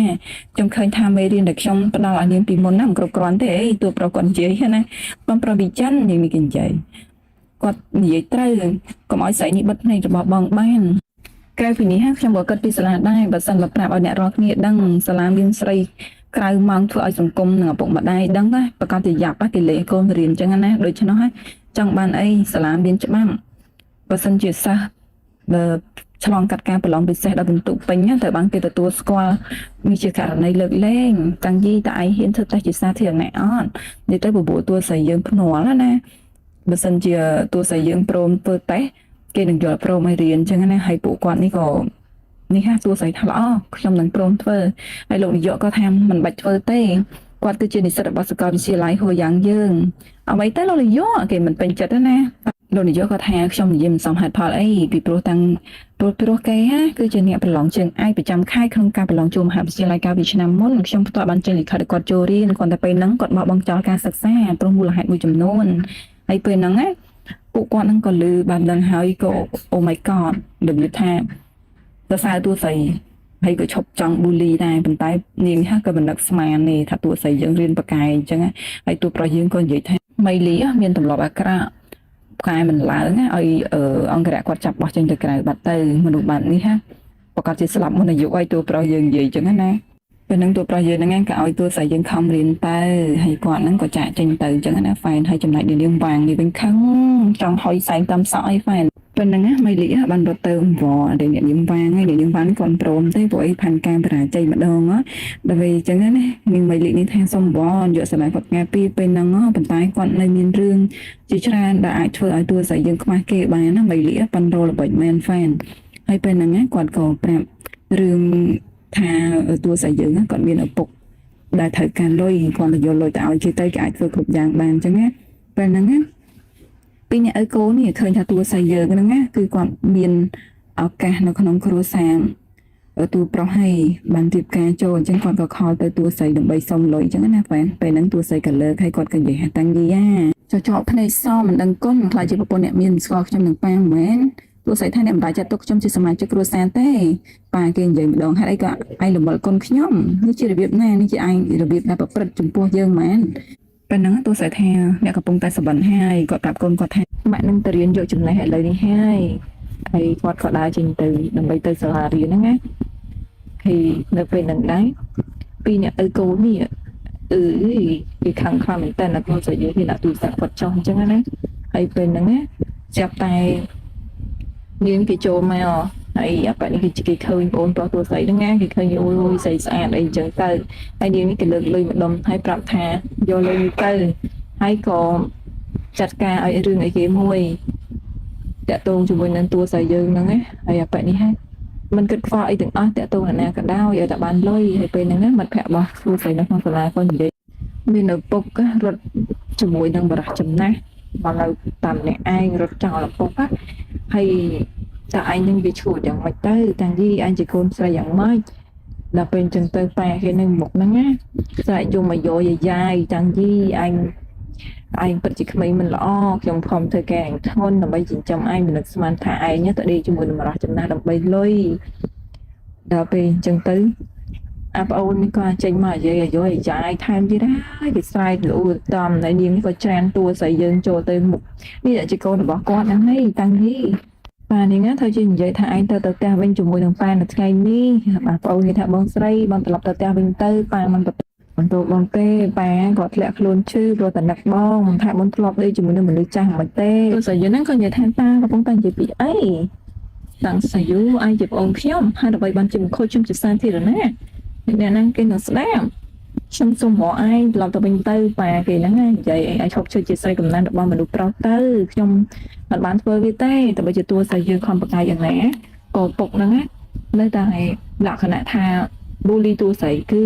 ខ្ញុំឃើញថាមេរៀនដែលខ្ញុំផ្ដល់ឲ្យនាងពីមុនហ្នឹងគ្រប់គ្រាន់ទេអីទូប្រកបគាត់និយាយណាបងប្រុសវិចិត្រនាងនេះគេនិយាយគាត់និយាយត្រូវកុំឲ្យស្រីនេះបិទភ្នែករបស់បងបានក្រៅពីនេះខ្ញុំក៏គិតពីសាលាដែរបើសិនមកប្រាប់ឲ្យអ្នករាល់គ្នាដឹងសាលាមានស្រីក្រៅម៉ោងធ្វើឲ្យសង្គមនិងឪពុកម្ដាយដឹងណាប្រកាសជាយ៉ាប់គេលេកូនរៀនអញ្ចឹងណាដូច្នោះហើយចង់បានអីសាលាមានច្បាប់បើសិនជាសិស្សដែលឆ្លងកាត់ការប្រឡងពិសេសដល់បន្ទុកពេញទៅបានគេទទួលស្គាល់វាជាករណីលើកលែងតាំងយីតឯងហ៊ានធ្វើតេស្តជាសាធារណៈអត់និយាយទៅបបួលតួស្រីយើងភ្នាល់ណាបើសិនជាតួស្រីយើងព្រមធ្វើតេស្តគេនឹងយល់ព្រមឲ្យរៀនអញ្ចឹងណាហើយពួកគាត់នេះក៏នេះតួស្រីថាល្អខ្ញុំនឹងព្រមធ្វើហើយលោកនាយកក៏ថាមិនបាច់ធ្វើទេគាត់គឺជានិស្សិតរបស់សាកលវិទ្យាល័យហួរយ៉ាងយើងអ្វីទៅលោកនាយកគេមិនពេញចិត្តទេណាលោកនាយកក៏ថាខ្ញុំនិយាយមិនសមហេតុផលអីពីព្រោះតាំងព្រោះគេគឺជាអ្នកប្រឡងជើងឯកប្រចាំខែក្នុងការប្រឡងចូលមហាវិទ្យាល័យកាលពីឆ្នាំមុនខ្ញុំផ្ទាល់បានចេញលិខិតឲ្យគាត់ចូលរៀនគាត់តែពេលហ្នឹងគាត់បោះបង់ចោលការសិក្សាព្រោះមូលហេតុមួយចំនួនហើយពេលហ្នឹងពួកគាត់ហ្នឹងក៏លឺបានដឹងហើយក៏ Oh my god ដឹងថាសរសើរតួស្រីហើយក៏ឈប់ចង់ប៊ូលីដែរប៉ុន្តែនាងក៏មិននឹកស្មានទេថាតួស្រីយើងរៀនបកាយអញ្ចឹងហើយតួប្រុសយើងក៏និយាយថាមីលីមានទម្លាប់អាក្រក់ផ្កាយមិនឡើងឲ្យអង្គរៈគាត់ចាប់បោះចេញទៅក្រៅបាត់ទៅមនុស្សបាត់នេះប្រកាសជាស្លាប់មុនអាយុឲ្យតួប្រុសយើងនិយាយអញ្ចឹងណាពេលហ្នឹងតួប្រុសយើងហ្នឹងក៏ឲ្យតួស្រីយើងខំរៀនទៅហើយគាត់ហ្នឹងក៏ចាក់ចេញទៅអញ្ចឹងណាហ្វែនហើយចំណែកនាងវាងនេះវិញខឹងចង់ហុយសែងតាមសក់អីហ្វែន ប៉ុណ្ណឹងណាមីលីបានរត់ទៅវល់ដែលអ្នកនាងវ៉ាងហើយអ្នកនាងវ៉ាងគាត់ព្រមទេព្រោះអីផាន់ការបរាជ័យម្ដងដល់ពេលអញ្ចឹងណានាងមីលីនេះថាសុំវល់យកសម្រាប់គាត់ការពីពេលហ្នឹងប៉ុន្តែគាត់នៅមានរឿងជាច្រើនដែលអាចធ្វើឲ្យតួស្រីយើងខ្មាស់គេបានណាមីលីប៉ុនរលល្បិចមែនហ្វេនហើយពេលហ្នឹងគាត់ក៏ប្រាប់រឿងថាតួស្រីយើងគាត់មានឪពុកដែលត្រូវការលុយគាត់ទៅយកលុយទៅឲ្យគេទៅគេអាចធ្វើគ្រប់យ៉ាងបានអញ្ចឹងណាពេលហ្នឹងណាពីអ្នកឪកូននេះឃើញថាតួស្រីយើងហ្នឹងណាគឺគាត់មានឱកាសនៅក្នុងគ្រួសារតួប្រុសហើយបានរៀបការចូលអញ្ចឹងគាត់ក៏ខលទៅតួស្រីដើម្បីសុំលុយអញ្ចឹងណាហ្វេនពេលហ្នឹងតួស្រីក៏លើកហើយគាត់ក៏និយាយថាតាំងយីចចកភ្នែកសមិនដឹងគុណខ្លាចជាប្រពន្ធអ្នកមានស្គាល់ខ្ញុំនឹងប៉ាមិនមែនតួស្រីថាអ្នកមិនបាច់ចាត់ទុកខ្ញុំជាសមាជិកគ្រួសារទេប៉ាគេនិយាយម្ដងហេតុអីក៏ឯងរំលឹកគុណខ្ញុំនេះជារបៀបណានេះជាឯងរបៀបដែលប្រព្រឹត្តចំពោះយើងមែនប៉ុណ្ណឹងតួស្រីថាអ្នកកំពុងតែសបិនហើយគាត់ប្រាប់កូនគាត់ថាម៉ាក់នឹងទៅរៀនយកចំណេះឥឡូវនេះហើយគាត់ក៏ដើរចេញទៅដើម្បីទៅសាលារៀនហ្នឹងណាហើយនៅពេលហ្នឹងដែរពីអ្នកឪកូននេះគេខាងខ្លាំងមែនតើអ្នកគាត់ស្រីយើងគេដាក់ទូរស័ព្ទគាត់ចោះអញ្ចឹងណាហើយពេលហ្នឹងណាចាប់តែនាងគេចូលមកហើយអាប៉ានេះគេឃើញបងប្រុសតួស្រីហ្នឹងណាគេឃើញអូយស្រីស្អាតអីអញ្ចឹងទៅហើយនាងនេះគេលើកលុយម្ដុំហើយប្រាប់ថាយកលុយនេះទៅហើយក៏ចាត់ការឲ្យរឿងអីគេមួយតាក់ទងជាមួយនឹងតួស្រីយើងហ្នឹងណាហើយអាប៉ានេះហ่ะมันគិតខ្វល់អីទាំងអស់តាក់ទងអាណាក៏ដោយឲ្យតែបានលុយហើយពេលហ្នឹងណាមិត្តភក្តិរបស់តួស្រីនៅក្នុងសាលាក៏និយាយមានឪពុករត់ជាមួយនឹងបរិះចំណាស់មកនៅតាមអ្នកឯងរត់ចោលឪពុកហើយតើឯងនឹងវាឈួតយ៉ាងម៉េចទៅតាំងពីឯងជាកូនស្រីយ៉ាងម៉េចដល់ពេលអញ្ចឹងទៅប៉ែគេនៅមុខហ្នឹងណាស្រែកយំមកយោយាយតាំងពីឯងពិតជាក្មេងមិនល្អខ្ញុំខំធ្វើការធន់ដើម្បីចិញ្ចឹមឯងមិននឹកស្មានថាឯងទៅដេកជាមួយនឹងបរិះចំណាស់ដើម្បីលុយដល់ពេលអញ្ចឹងទៅអាប្អូននេះក៏ចេញមកនិយាយយោយាយថែមទៀតហើយគេស្រែកលូតំហើយនាងក៏ច្រានតួស្រីយើងចូលទៅមុខនេះជាកូនរបស់គាត់ហ្នឹងហើយតាំងពីប៉ានេះណាធ្វើជានិយាយថាឯងទៅផ្ទះវិញជាមួយនឹងប៉ានៅថ្ងៃនេះបាទប្អូនគេថាបងស្រីបងត្រឡប់ទៅផ្ទះវិញទៅប៉ាមិនបន្ទោបងទេប៉ាគាត់ធ្លាក់ខ្លួនឈឺព្រោះតែនឹកបងថាបងធ្លាប់ដេកជាមួយនឹងមនុស្សចាស់មិនទេទោះស្រីយើងហ្នឹងក៏និយាយថាប៉ាកំពុងតែនិយាយពីអីតាំងសាយូឯងជាប្អូនខ្ញុំហើយដើម្បីបានជាមង្គលខ្ញុំជាសាធារណៈអ្នកហ្នឹងគេនឹងស្ដាប់ខ្ញុំសូមរកឯងត្រឡប់ទៅវិញទៅប៉ាគេហ្នឹងនិយាយឯងឈប់ជួយជាស្រីកំណត់របស់មនុស្សប្រុសទៅខ្ញុំមិនបានធ្វើវាទេតែបើជាតួស្រីយើងខំប្រកាយយ៉ាងណាក៏ពុកហ្នឹងនៅតែលក្ខណៈថា bully តួស្រីគឺ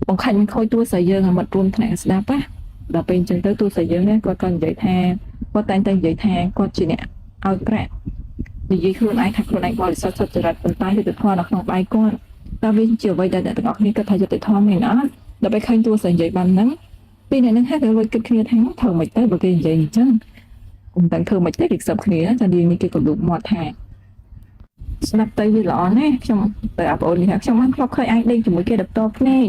បង្ខាញ់ខូចតួស្រីយើងឲ្យមករួមថ្នាក់ស្ដាប់ណាដល់ពេលអញ្ចឹងទៅតួស្រីយើងគាត់ក៏និយាយថាគាត់តែងតែនិយាយថាគាត់ជាអ្នកឲ្យប្រាក់និយាយខ្លួនឯងថាខ្លួនឯងបរិសុទ្ធសុចរិតប៉ុន្តែយុត្តិធម៌នៅក្នុងដៃគាត់តើវាជាអ្វីដែលអ្នកទាំងអស់គ្នាគិតថាយុត្តិធម៌មែនអត់ដល់ពេលឃើញតួស្រីនិយាយបានហ្នឹងពីអ្នកហ្នឹងហើយគេគិតគ្នាថាធ្វើមិនទៅបើគេនិយាយអញ្ចឹងគុំតែធ្វើមិនទេគេខ្សឹបគ្នាតែនាងនេះគេក៏លូកមាត់ថាស្ដាប់ទៅវាល្អណាស់ខ្ញុំទៅអាប្អូននេះខ្ញុំបានធ្លាប់ឃើញឯងដេកជាមួយគេដល់តបភ្នែក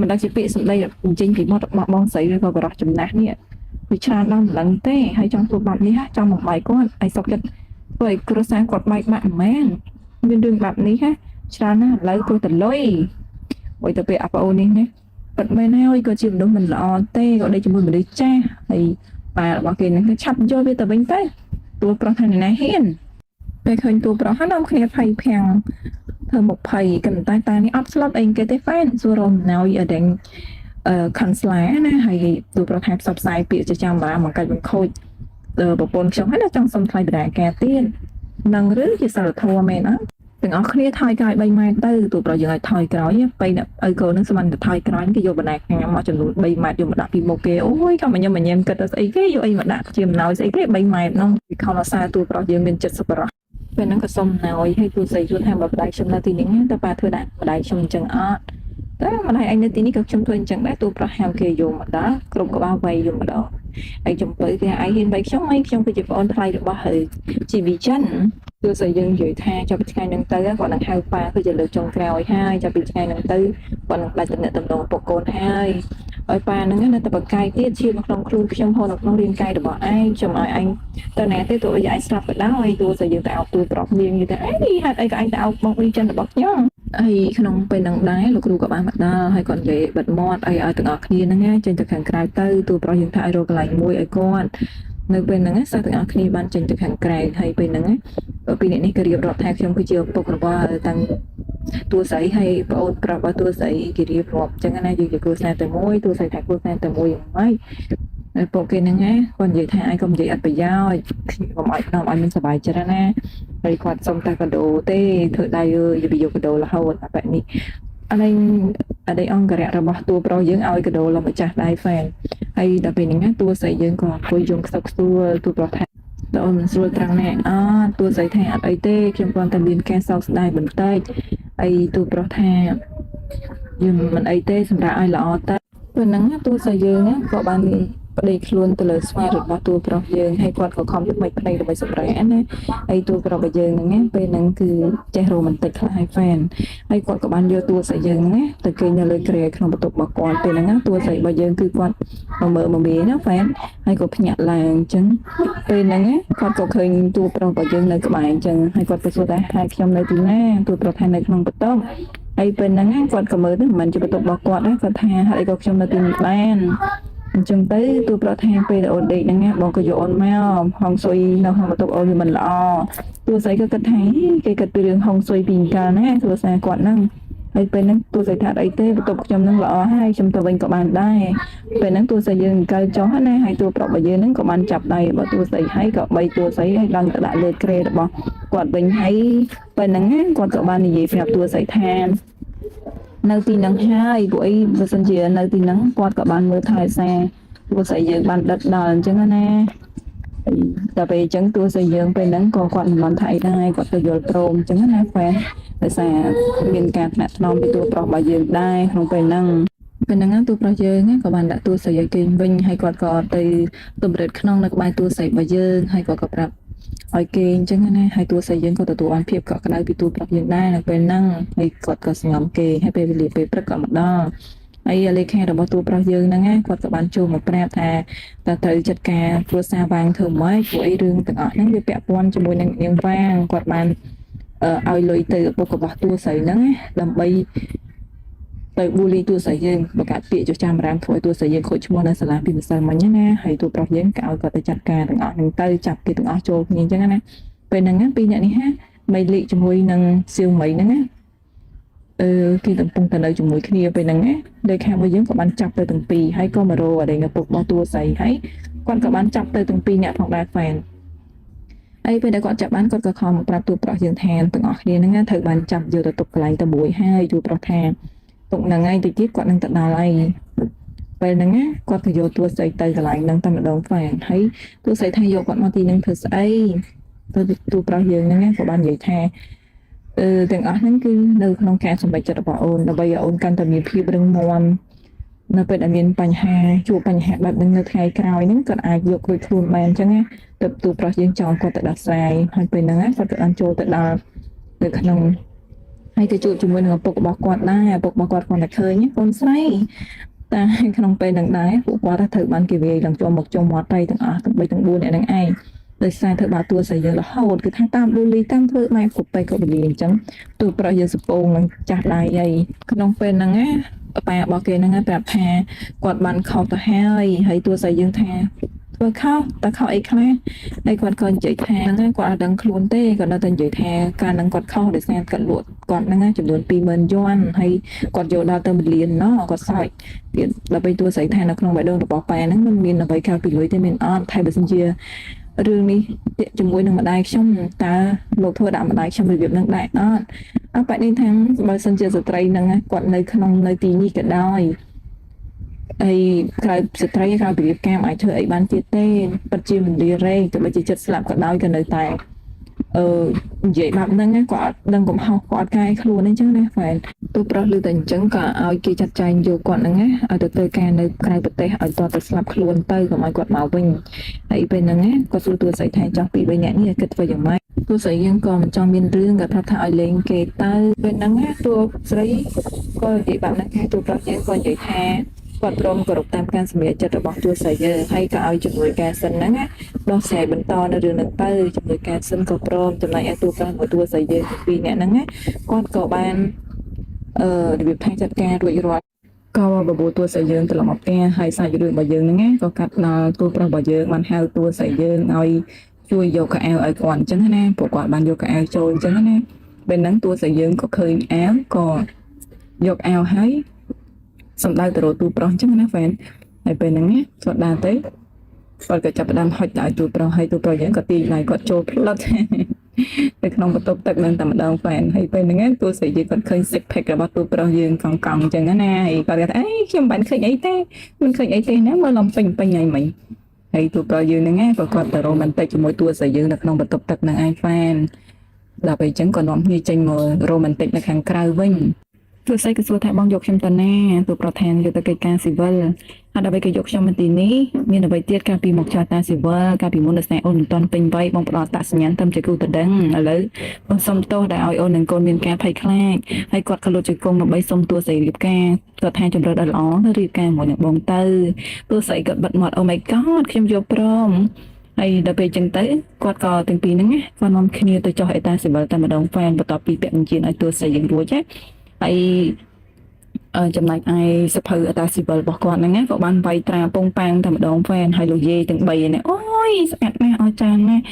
មិនដឹងជាពាក្យសម្ដីបញ្ចេញពីមាត់របស់បងស្រីឬក៏បរិះចំណាស់នេះវាច្រើនដល់មិនដឹងទេហើយចង់ធ្វើបាបនេះចង់បំបាយគាត់ឲ្យសុកចិត្តធ្វើឲ្យគ្រួសារគាត់បែកបាក់មិនមែនមានរឿងបែបនេះច្រើនណាស់ឥឡូវព្រោះតែលុយឲ្យទៅពេលអាប្អូននេះណាពិតមែនហើយក៏ជាមនុស្សមិនល្អទេក៏ដេកជាមួយមនុស្សចាស់ហើយប៉ារបស់គេហ្នឹងឆាប់យកវាទៅវិញទៅតួប្រុសថាណាហ៊ានពេលឃើញតួប្រុសហ្នឹងនាំគ្នាភ័យភាំងធ្វើមុខភ័យក៏តែតានេះអត់ស្លាប់អីគេទេហ្វេនសួររំណៅអដេញខាន់ស្លាណាហើយតួប្រុសថាផ្សព្វផ្សាយពាក្យចចាមបារាមកកាច់បង្ខូចប្រពន្ធខ្ញុំហើយចង់សុំថ្លៃបដាការទៀតនឹងឬជាសិលធម៌មែនអត់ទាំងអស់គ្នាថយក្រោយ3ម៉ែត្រទៅតួប្រុសយើងឲ្យថយក្រោយពេលឪកូននឹងស្មានតែថយក្រោយគេយកបណ្ណាខ្ញុំមកចំនួន3ម៉ែត្រយកមកដាក់ពីមុខគេអូយក៏ញញញគិតទៅស្អីគេយកអីមកដាក់ជាអំណោយស្អីគេ3ម៉ែត្រនោះវាខំអាសាតួប្រុសយើងមានចិត្តសប្បុរសពេលហ្នឹងក៏សុំណោយឲ្យទូស្រីជួនថាបើម្ដាយខ្ញុំនៅទីនេះតើប៉ាធ្វើដាក់ម្ដាយខ្ញុំអញ្ចឹងអត់តែម្ដាយឯងនៅទីនេះក៏ខ្ញុំធ្វើអញ្ចឹងដែរតួប្រុសហៅគេយកមកដល់គ្រប់ក្បាលវាយយកមកដល់ហើយចំបើគេឯងហ៊ានវាយខ្ញុំគឺជាប្អូនថ្លៃរបស់ជីវីចិនទោះស្អីយើងនិយាយថាចាប់ពីថ្ងៃហ្នឹងទៅគាត់នឹងហៅប៉ាគឺជាលើកចុងក្រោយហើយចាប់ពីថ្ងៃហ្នឹងទៅគាត់នឹងដាច់តំណែងតំណងពុកកូនហើយប៉ាហ្នឹងនៅតែបកកាយទៀតឈាមនៅក្នុងខ្លួនខ្ញុំហូរនៅក្នុងរាងកាយរបស់ឯងខ្ញុំឲ្យឯងទៅណាទេទោះឲ្យឯងស្លាប់ក៏ដោយទោះស្អីយើងទៅអោបទូប្រុសនាងយីទៅអីហេតុអីក៏ឯងទៅអោបបងវិចិនរបស់ខ្ញុំហើយក្នុងពេលហ្នឹងដែរលោកគ្រូក៏បានមកដល់ហើយគាត់និយាយបិទមាត់ឲ្យទាំងអស់គ្នាហ្នឹងចេញទៅខាងក្រៅទៅទូប្រុសយើងថាឲ្យរកកន្លែងមួយឲ្យគាត់ នៅពេលហ្នឹងសិស្សទាំងអស់គ្នាបានចេញទៅខាងក្រៅហើយពេលហ្នឹងពីអ្នកនេះក៏រៀបរាប់ថាខ្ញុំគឺជាឪពុករបស់តាំងតួស្រីហើយប្អូនប្រុសរបស់តួស្រីគេរៀបរាប់អញ្ចឹងណាយើងជាគ្រួសារតែមួយតួស្រីថាគ្រួសារតែមួយហ្នឹងហើយពួកគេហ្នឹងណាគាត់និយាយថាឯងកុំនិយាយអត់ប្រយោជន៍កុំឲ្យខ្ញុំឲ្យមានសុបាយចិត្តណាហើយគាត់សុំតែកាដូទេធ្វើដៃយកកាដូរហូតបែបនេះអីអង្គរៈរបស់តួប្រុសយើងឲ្យកាដូលោកម្ចាស់ដៃហ្វេនហើយដល់ពេលហ្នឹងណាតួស្រីយើងក៏អង្គុយយំខ្សឹកខ្សួលតួប្រុសថាដល់មិនស្រួលត្រង់នេះតួស្រីថាអត់អីទេខ្ញុំគ្រាន់តែមានការសោកស្ដាយបន្តិចហើយតួប្រុសថាយើងមិនអីទេសម្រាប់ឲ្យល្អទៅពេលហ្នឹងតួស្រីយើងក៏បានប្តីខ្លួនទៅលើស្វារបស់តួប្រុសយើងហើយគាត់ក៏ខំទឹកមិនប្តីដើម្បីសម្រេចណាហើយតួប្រុសរបស់យើងហ្នឹងពេលហ្នឹងគឺចេះរ៉ូម៉ាន់ទិកខ្លះហើយហ្វេនហើយគាត់ក៏បានយកតួស្រីយើងហ្នឹងទៅគេងនៅលើគ្រែក្នុងបន្ទប់របស់គាត់ពេលហ្នឹងតួស្រីរបស់យើងគឺគាត់មើលណាហ្វេនហើយក៏ភ្ញាក់ឡើងអញ្ចឹងពេលហ្នឹងគាត់ក៏ឃើញតួប្រុសរបស់យើងនៅក្បែរអញ្ចឹងហើយគាត់ក៏សួរថាហើយខ្ញុំនៅទីណាតួប្រុសថានៅក្នុងបន្ទប់ហើយពេលហ្នឹងគាត់ក៏មើលទៅមិនជាបន្ទប់របស់គាត់ដែរគាត់ថាហើយក៏ខ្ញុំនៅទីនេះបានអញ្ចឹងទៅតួប្រុសថាពេលអូនដេកហ្នឹងបងក៏យកអូនមកហងស៊ុយនៅក្នុងបន្ទប់អូនវាមិនល្អតួស្រីក៏គិតថាគេគិតពីរឿងហងស៊ុយពីកាលណាគ្រួសារគាត់ហ្នឹងហើយពេលហ្នឹងតួស្រីថាអីទេបន្ទប់ខ្ញុំហ្នឹងល្អហើយខ្ញុំទៅវិញក៏បានដែរពេលហ្នឹងតួស្រីយើងកើចុះណាហើយតួប្រុសរបស់យើងហ្នឹងក៏បានចាប់ដៃរបស់តួស្រីហើយក៏បីតួស្រីឲ្យឡើងទៅដាក់លើគ្រែរបស់គាត់វិញហើយពេលហ្នឹងគាត់ក៏បាននិយាយប្រាប់តួស្រីថានៅទីហ្នឹងហើយពួកអីបើសិនជានៅទីហ្នឹងគាត់ក៏បានមើលថែសារតួស្រីយើងបានដិតដល់អញ្ចឹងណាដល់ពេលអញ្ចឹងតួស្រីយើងពេលហ្នឹងក៏គាត់មិនបានថាអីដែរគាត់ទៅយល់ព្រមអញ្ចឹងណាហ្វេនដោយសារមានការថ្នាក់ថ្នមពីតួប្រុសរបស់យើងដែរក្នុងពេលហ្នឹងតួប្រុសយើងក៏បានដាក់តួស្រីឲ្យគេងវិញហើយគាត់ក៏ទៅតម្រិតក្នុងនៅក្បែរតួស្រីរបស់យើងហើយគាត់ក៏ប្រាប់ឲ្យគេអញ្ចឹងណាហើយតួស្រីយើងក៏ទទួលបានភាពកក់ក្ដៅពីតួប្រុសយើងដែរនៅពេលហ្នឹងហើយគាត់ក៏សង្ងំគេហើយពេលវេលាពេលព្រឹកក៏មកដល់ហើយលេខារបស់តួប្រុសយើងហ្នឹងគាត់ក៏បានចូលមកប្រាប់ថាតើត្រូវចាត់ការគ្រួសារវាងធ្វើម៉េចព្រោះអីរឿងទាំងអស់ហ្នឹងវាពាក់ព័ន្ធជាមួយនឹងនាងវាងគាត់បានឲ្យលុយទៅឪពុករបស់តួស្រីហ្នឹងដើម្បីទៅប៊ូលីតួស្រីយើងបង្កើតពាក្យចុះចាំរាមធ្វើឲ្យតួស្រីយើងខូចឈ្មោះនៅសាលាពីម្សិលមិញណាហើយតួប្រុសយើងក៏ឲ្យគាត់ទៅចាត់ការទាំងអស់ហ្នឹងទៅចាប់គេទាំងអស់ចូលគ្នាអញ្ចឹងណាពេលហ្នឹងពីរអ្នកនេះមីលីកជាមួយនឹងសៀវមីហ្នឹងគេកំពុងតែនៅជាមួយគ្នាពេលហ្នឹងលេខារបស់យើងក៏បានចាប់ទៅទាំងពីរហើយក៏មករកអីនៅពុករបស់តួស្រីហើយគាត់ក៏បានចាប់ទៅទាំងពីរអ្នកផងដែរហ្វេនហើយពេលដែលគាត់ចាប់បានគាត់ក៏ខំប្រាប់តួប្រុសយើងថាទាំងអស់គ្នាហ្នឹងត្រូវបានចាប់យកទៅទុកកន្លែងតែមួយហើយតួប្រុសថាទុកហ្នឹងហើយតិចទៀតគាត់នឹងទៅដល់ហើយពេលហ្នឹងគាត់ក៏យកតួស្រីទៅកន្លែងហ្នឹងតែម្ដងហ្វេនហើយតួស្រីថាយកគាត់មកទីហ្នឹងធ្វើស្អីតួប្រុសយើងហ្នឹងក៏បាននិយាយថាទាំងអស់ហ្នឹងគឺនៅក្នុងការសម្រេចចិត្តរបស់អូនដើម្បីឲ្យអូនកាន់តែមានភាពរឹងមាំនៅពេលដែលមានបញ្ហាជួបបញ្ហាបែបហ្នឹងនៅថ្ងៃក្រោយហ្នឹងគាត់អាចយករួចខ្លួនបានអញ្ចឹងណាទៅតួប្រុសយើងចង់គាត់ទៅដោះស្រាយហើយពេលហ្នឹងគាត់ក៏បានចូលទៅដល់នៅក្នុងហើយទៅជួបជាមួយនឹងឪពុករបស់គាត់ដែរឪពុករបស់គាត់គាត់តែឃើញកូនស្រីតែក្នុងពេលហ្នឹងដែរពួកគាត់ត្រូវបានគេវាយឡើងជាប់មុខជាប់មាត់ទៅទាំងអស់ទាំង3ទាំង4អ្នកហ្នឹងឯងដោយសារធ្វើបាបតួស្រីយើងរហូតគឺថាតាមលូលីតាមធ្វើម៉ែគ្រប់ទៅគ្រប់លីអញ្ចឹងតួប្រុសយើងសពងនឹងចាស់ដៃហើយក្នុងពេលហ្នឹងប៉ារបស់គេហ្នឹងប្រាប់ថាគាត់បានខុសទៅហើយតួស្រីយើងថាធ្វើខុសតែខុសអីខ្លះហើយគាត់ក៏និយាយថាហ្នឹងគាត់អត់ដឹងខ្លួនទេគាត់នៅតែនិយាយថាការហ្នឹងគាត់ខុសដោយសារគាត់លួចគាត់ហ្នឹងចំនួន20000យួនហើយគាត់យកដល់ទៅ1លានណោះគាត់សើចទៀតដល់ពេលតួស្រីថានៅក្នុងបេះដូងរបស់ប៉ាហ្នឹងមិនមានអ្វីក្រៅពីលុយទេមានអត់តែបើសិនជារឿងនេះជាមួយនឹងម្ដាយខ្ញុំតើលោកធ្វើដាក់ម្ដាយខ្ញុំរបៀបហ្នឹងដែរអត់បែបនេះថាបើសិនជាស្ត្រីហ្នឹងគាត់នៅក្នុងនៅទីនេះក៏ដោយហើយក្រៅស្ត្រីក្រៅពីរៀបការអាចធ្វើអីបានទៀតទេពិតជាមិនលីរ៉េទោះបីជាចិត្តស្លាប់ក៏ដោយក៏នៅតែនិយាយបែបហ្នឹងគាត់អត់ដឹងកំហុសគាត់អត់កែខ្លួនអញ្ចឹងណាហ្វែនទូប្រុសឮតែអញ្ចឹងក៏ឲ្យគេចាត់ចែងយកគាត់ហ្នឹងឲ្យទៅធ្វើការនៅក្រៅប្រទេសឲ្យតទៅស្លាប់ខ្លួនទៅកុំឲ្យគាត់មកវិញហើយពេលហ្នឹងគាត់សួរតួស្រីថាចង់ពី3នាក់នេះគិតធ្វើយ៉ាងម៉េចតួស្រីយើងក៏មិនចង់មានរឿងក៏ប្រាប់ថាឲ្យលេងគេទៅពេលហ្នឹងតួស្រីក៏និយាយបែបហ្នឹងថាតួប្រុសយើងក៏និយាយថាគាត់ព្រមគោរពតាមការសម្រេចចិត្តរបស់តួស្រីយើងហើយក៏ឲ្យជំនួយការសិនហ្នឹងដោះស្រាយបន្តនៅរឿងហ្នឹងទៅជំនួយការសិនក៏ព្រមចំណែកឯតួប្រុសមួយតួស្រីយើងពីរនាក់ហ្នឹងគាត់ក៏បានរបៀបថែចាត់ការរួចរាល់ ក៏បបួលតួស្រីយើងត្រឡប់មកផ្ទះហើយសាច់រឿងរបស់យើងហ្នឹងណាក៏កាត់ដល់តួប្រុសរបស់យើងបានហៅតួស្រីយើងឲ្យជួយយកកៅអៅឲ្យគាត់អញ្ចឹងណាព្រោះគាត់បានយកកៅអៅចូលអញ្ចឹងណាពេលហ្នឹងតួស្រីយើងក៏ឃើញអាវក៏យកអាវឲ្យសម្ដៅទៅរកតួប្រុសអញ្ចឹងណាហ្វេនហើយពេលហ្នឹងណាគាត់ដើរទៅគាត់ក៏ចាប់ផ្ដើមហុចទៅឲ្យតួប្រុសហើយតួប្រុសយើងក៏ទាញដៃគាត់ចូលផ្លិតនៅក្នុងបន្ទប់ទឹកនឹងតែម្ដងហ្វេនហើយពេលហ្នឹងតួស្រីយើងគាត់ឃើញ six pack របស់តួប្រុសយើងកង់អញ្ចឹងណាហើយគាត់ថាអេខ្ញុំមិនឃើញអីទេមិនឃើញអីទេណាមើលឡំពេញអីមិញហើយតួប្រុសយើងហ្នឹងក៏គាត់ទៅរ៉ូមែនទិកជាមួយតួស្រីយើងនៅក្នុងបន្ទប់ទឹកនឹងឯងហ្វេនដល់ពេលអញ្ចឹងក៏នាំគ្នាចេញមករ៉ូមែនទិកនៅខាងក្រៅវិញតួស្រីក៏សួរថាបងយកខ្ញុំទៅណាតួប្រុសថាយកទៅកិច្ចការស៊ីវិលហើយដល់ពេលគេយកខ្ញុំមកទីនេះមានអ្វីទៀតកាលពីមកចោះតាស៊ីវិលកាលពីមុនដោយសារអូនមិនទាន់ពេញវ័យបងផ្ដល់អត្តសញ្ញាណត្រឹមជាគូតដឹងឥឡូវបងសុំទោសដែលឲ្យអូននិងកូនមានការភ័យខ្លាចហើយគាត់ក៏លុតជង្គង់ដើម្បីសុំតួស្រីរៀបការគាត់ថាជំរឿនដ៏ល្អទៅរៀបការមួយនឹងបងទៅតួស្រីគាត់បិទមាត់ Oh my god ខ្ញុំយកព្រមហើយដល់ពេលចឹងទៅគាត់ក៏ទាំងពីរហ្នឹងគាត់នាំគ្នាទៅចុះអេតាស៊ីវិលតែម្ដងហ្វេនបន្ទាប់ពីពាក់បញ្ជាឲ្យតួស្រីយើងរួចហើយចំណែកឯសភៅអតាស៊ីវិលរបស់គាត់ហ្នឹងក៏បានវាយត្រាពងប៉ាំងតែម្ដងហ្វេនហើយលោកយាយទាំង3ហ្នឹងអូយស្អាតណាស់អស្ចារ្យណាស់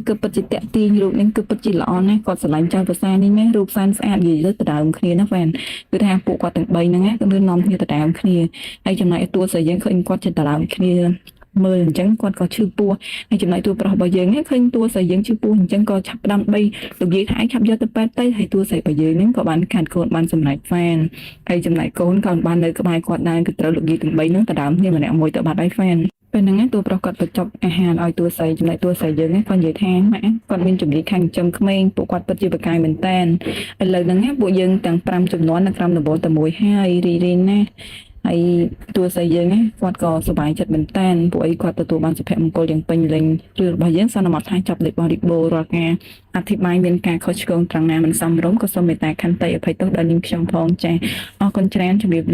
គឺពិតជាតាក់ទាញរូបនេះគឺពិតជាល្អណាស់គាត់ស្រឡាញ់ចៅភាសានេះណារូបសែនស្អាតនិយាយទៅដដើមគ្នាណាហ្វេនគឺថាពួកគាត់ទាំង3ហ្នឹងគឺមាននាំគ្នាដដើមគ្នាហើយចំណែកតួស្រីយើងឃើញគាត់ជាដដើមគ្នាមើលអញ្ចឹងគាត់ក៏ឈឺពោះហើយចំណែកតួប្រុសរបស់យើងឃើញតួស្រីយើងឈឺពោះអញ្ចឹងក៏ឆាប់ផ្ដាំបីលោកយាយថាឆាប់យកទៅពេទ្យទៅហើយតួស្រីរបស់យើងហ្នឹងក៏បានកាត់កូនបានសម្រេចហ្វេនហើយចំណែកកូនក៏បាននៅក្បែរគាត់ដែរគឺត្រូវលោកយាយទាំង3ហ្នឹងដដើមគ្នាម្នាក់មួយទៅបាត់ហើយហ្វេនពេលហ្នឹងតួប្រុសគាត់ទៅចុកអាហារឲ្យតួស្រីចំណែកតួស្រីយើងគាត់និយាយថាម៉ាក់គាត់មានជំនាញខាងចិញ្ចឹមក្មេងពួកគាត់ពិតជាបកាយមែនតែនឥឡូវហ្នឹងពួកយើងទាំង5ចំនួននៅក្រោមដំបូលតែមួយហើយរីណាហើយតួស្រីយើងគាត់ក៏សប្បាយចិត្តមែនតើពួកអីគាត់ទទួលបានសុភមង្គលយ៉ាងពេញលេញរឿងរបស់យើងសន្មតថាចាប់លេខបរិបូររាល់ការអធិប្បាយមានការខុសឆ្គងត្រង់ណាមិនសមរម្យក៏សូមមេត្តាខន្តីអភ័យទោសដល់នាងខ្ញុំផងចា៎អរគុណច្រើនជំរាប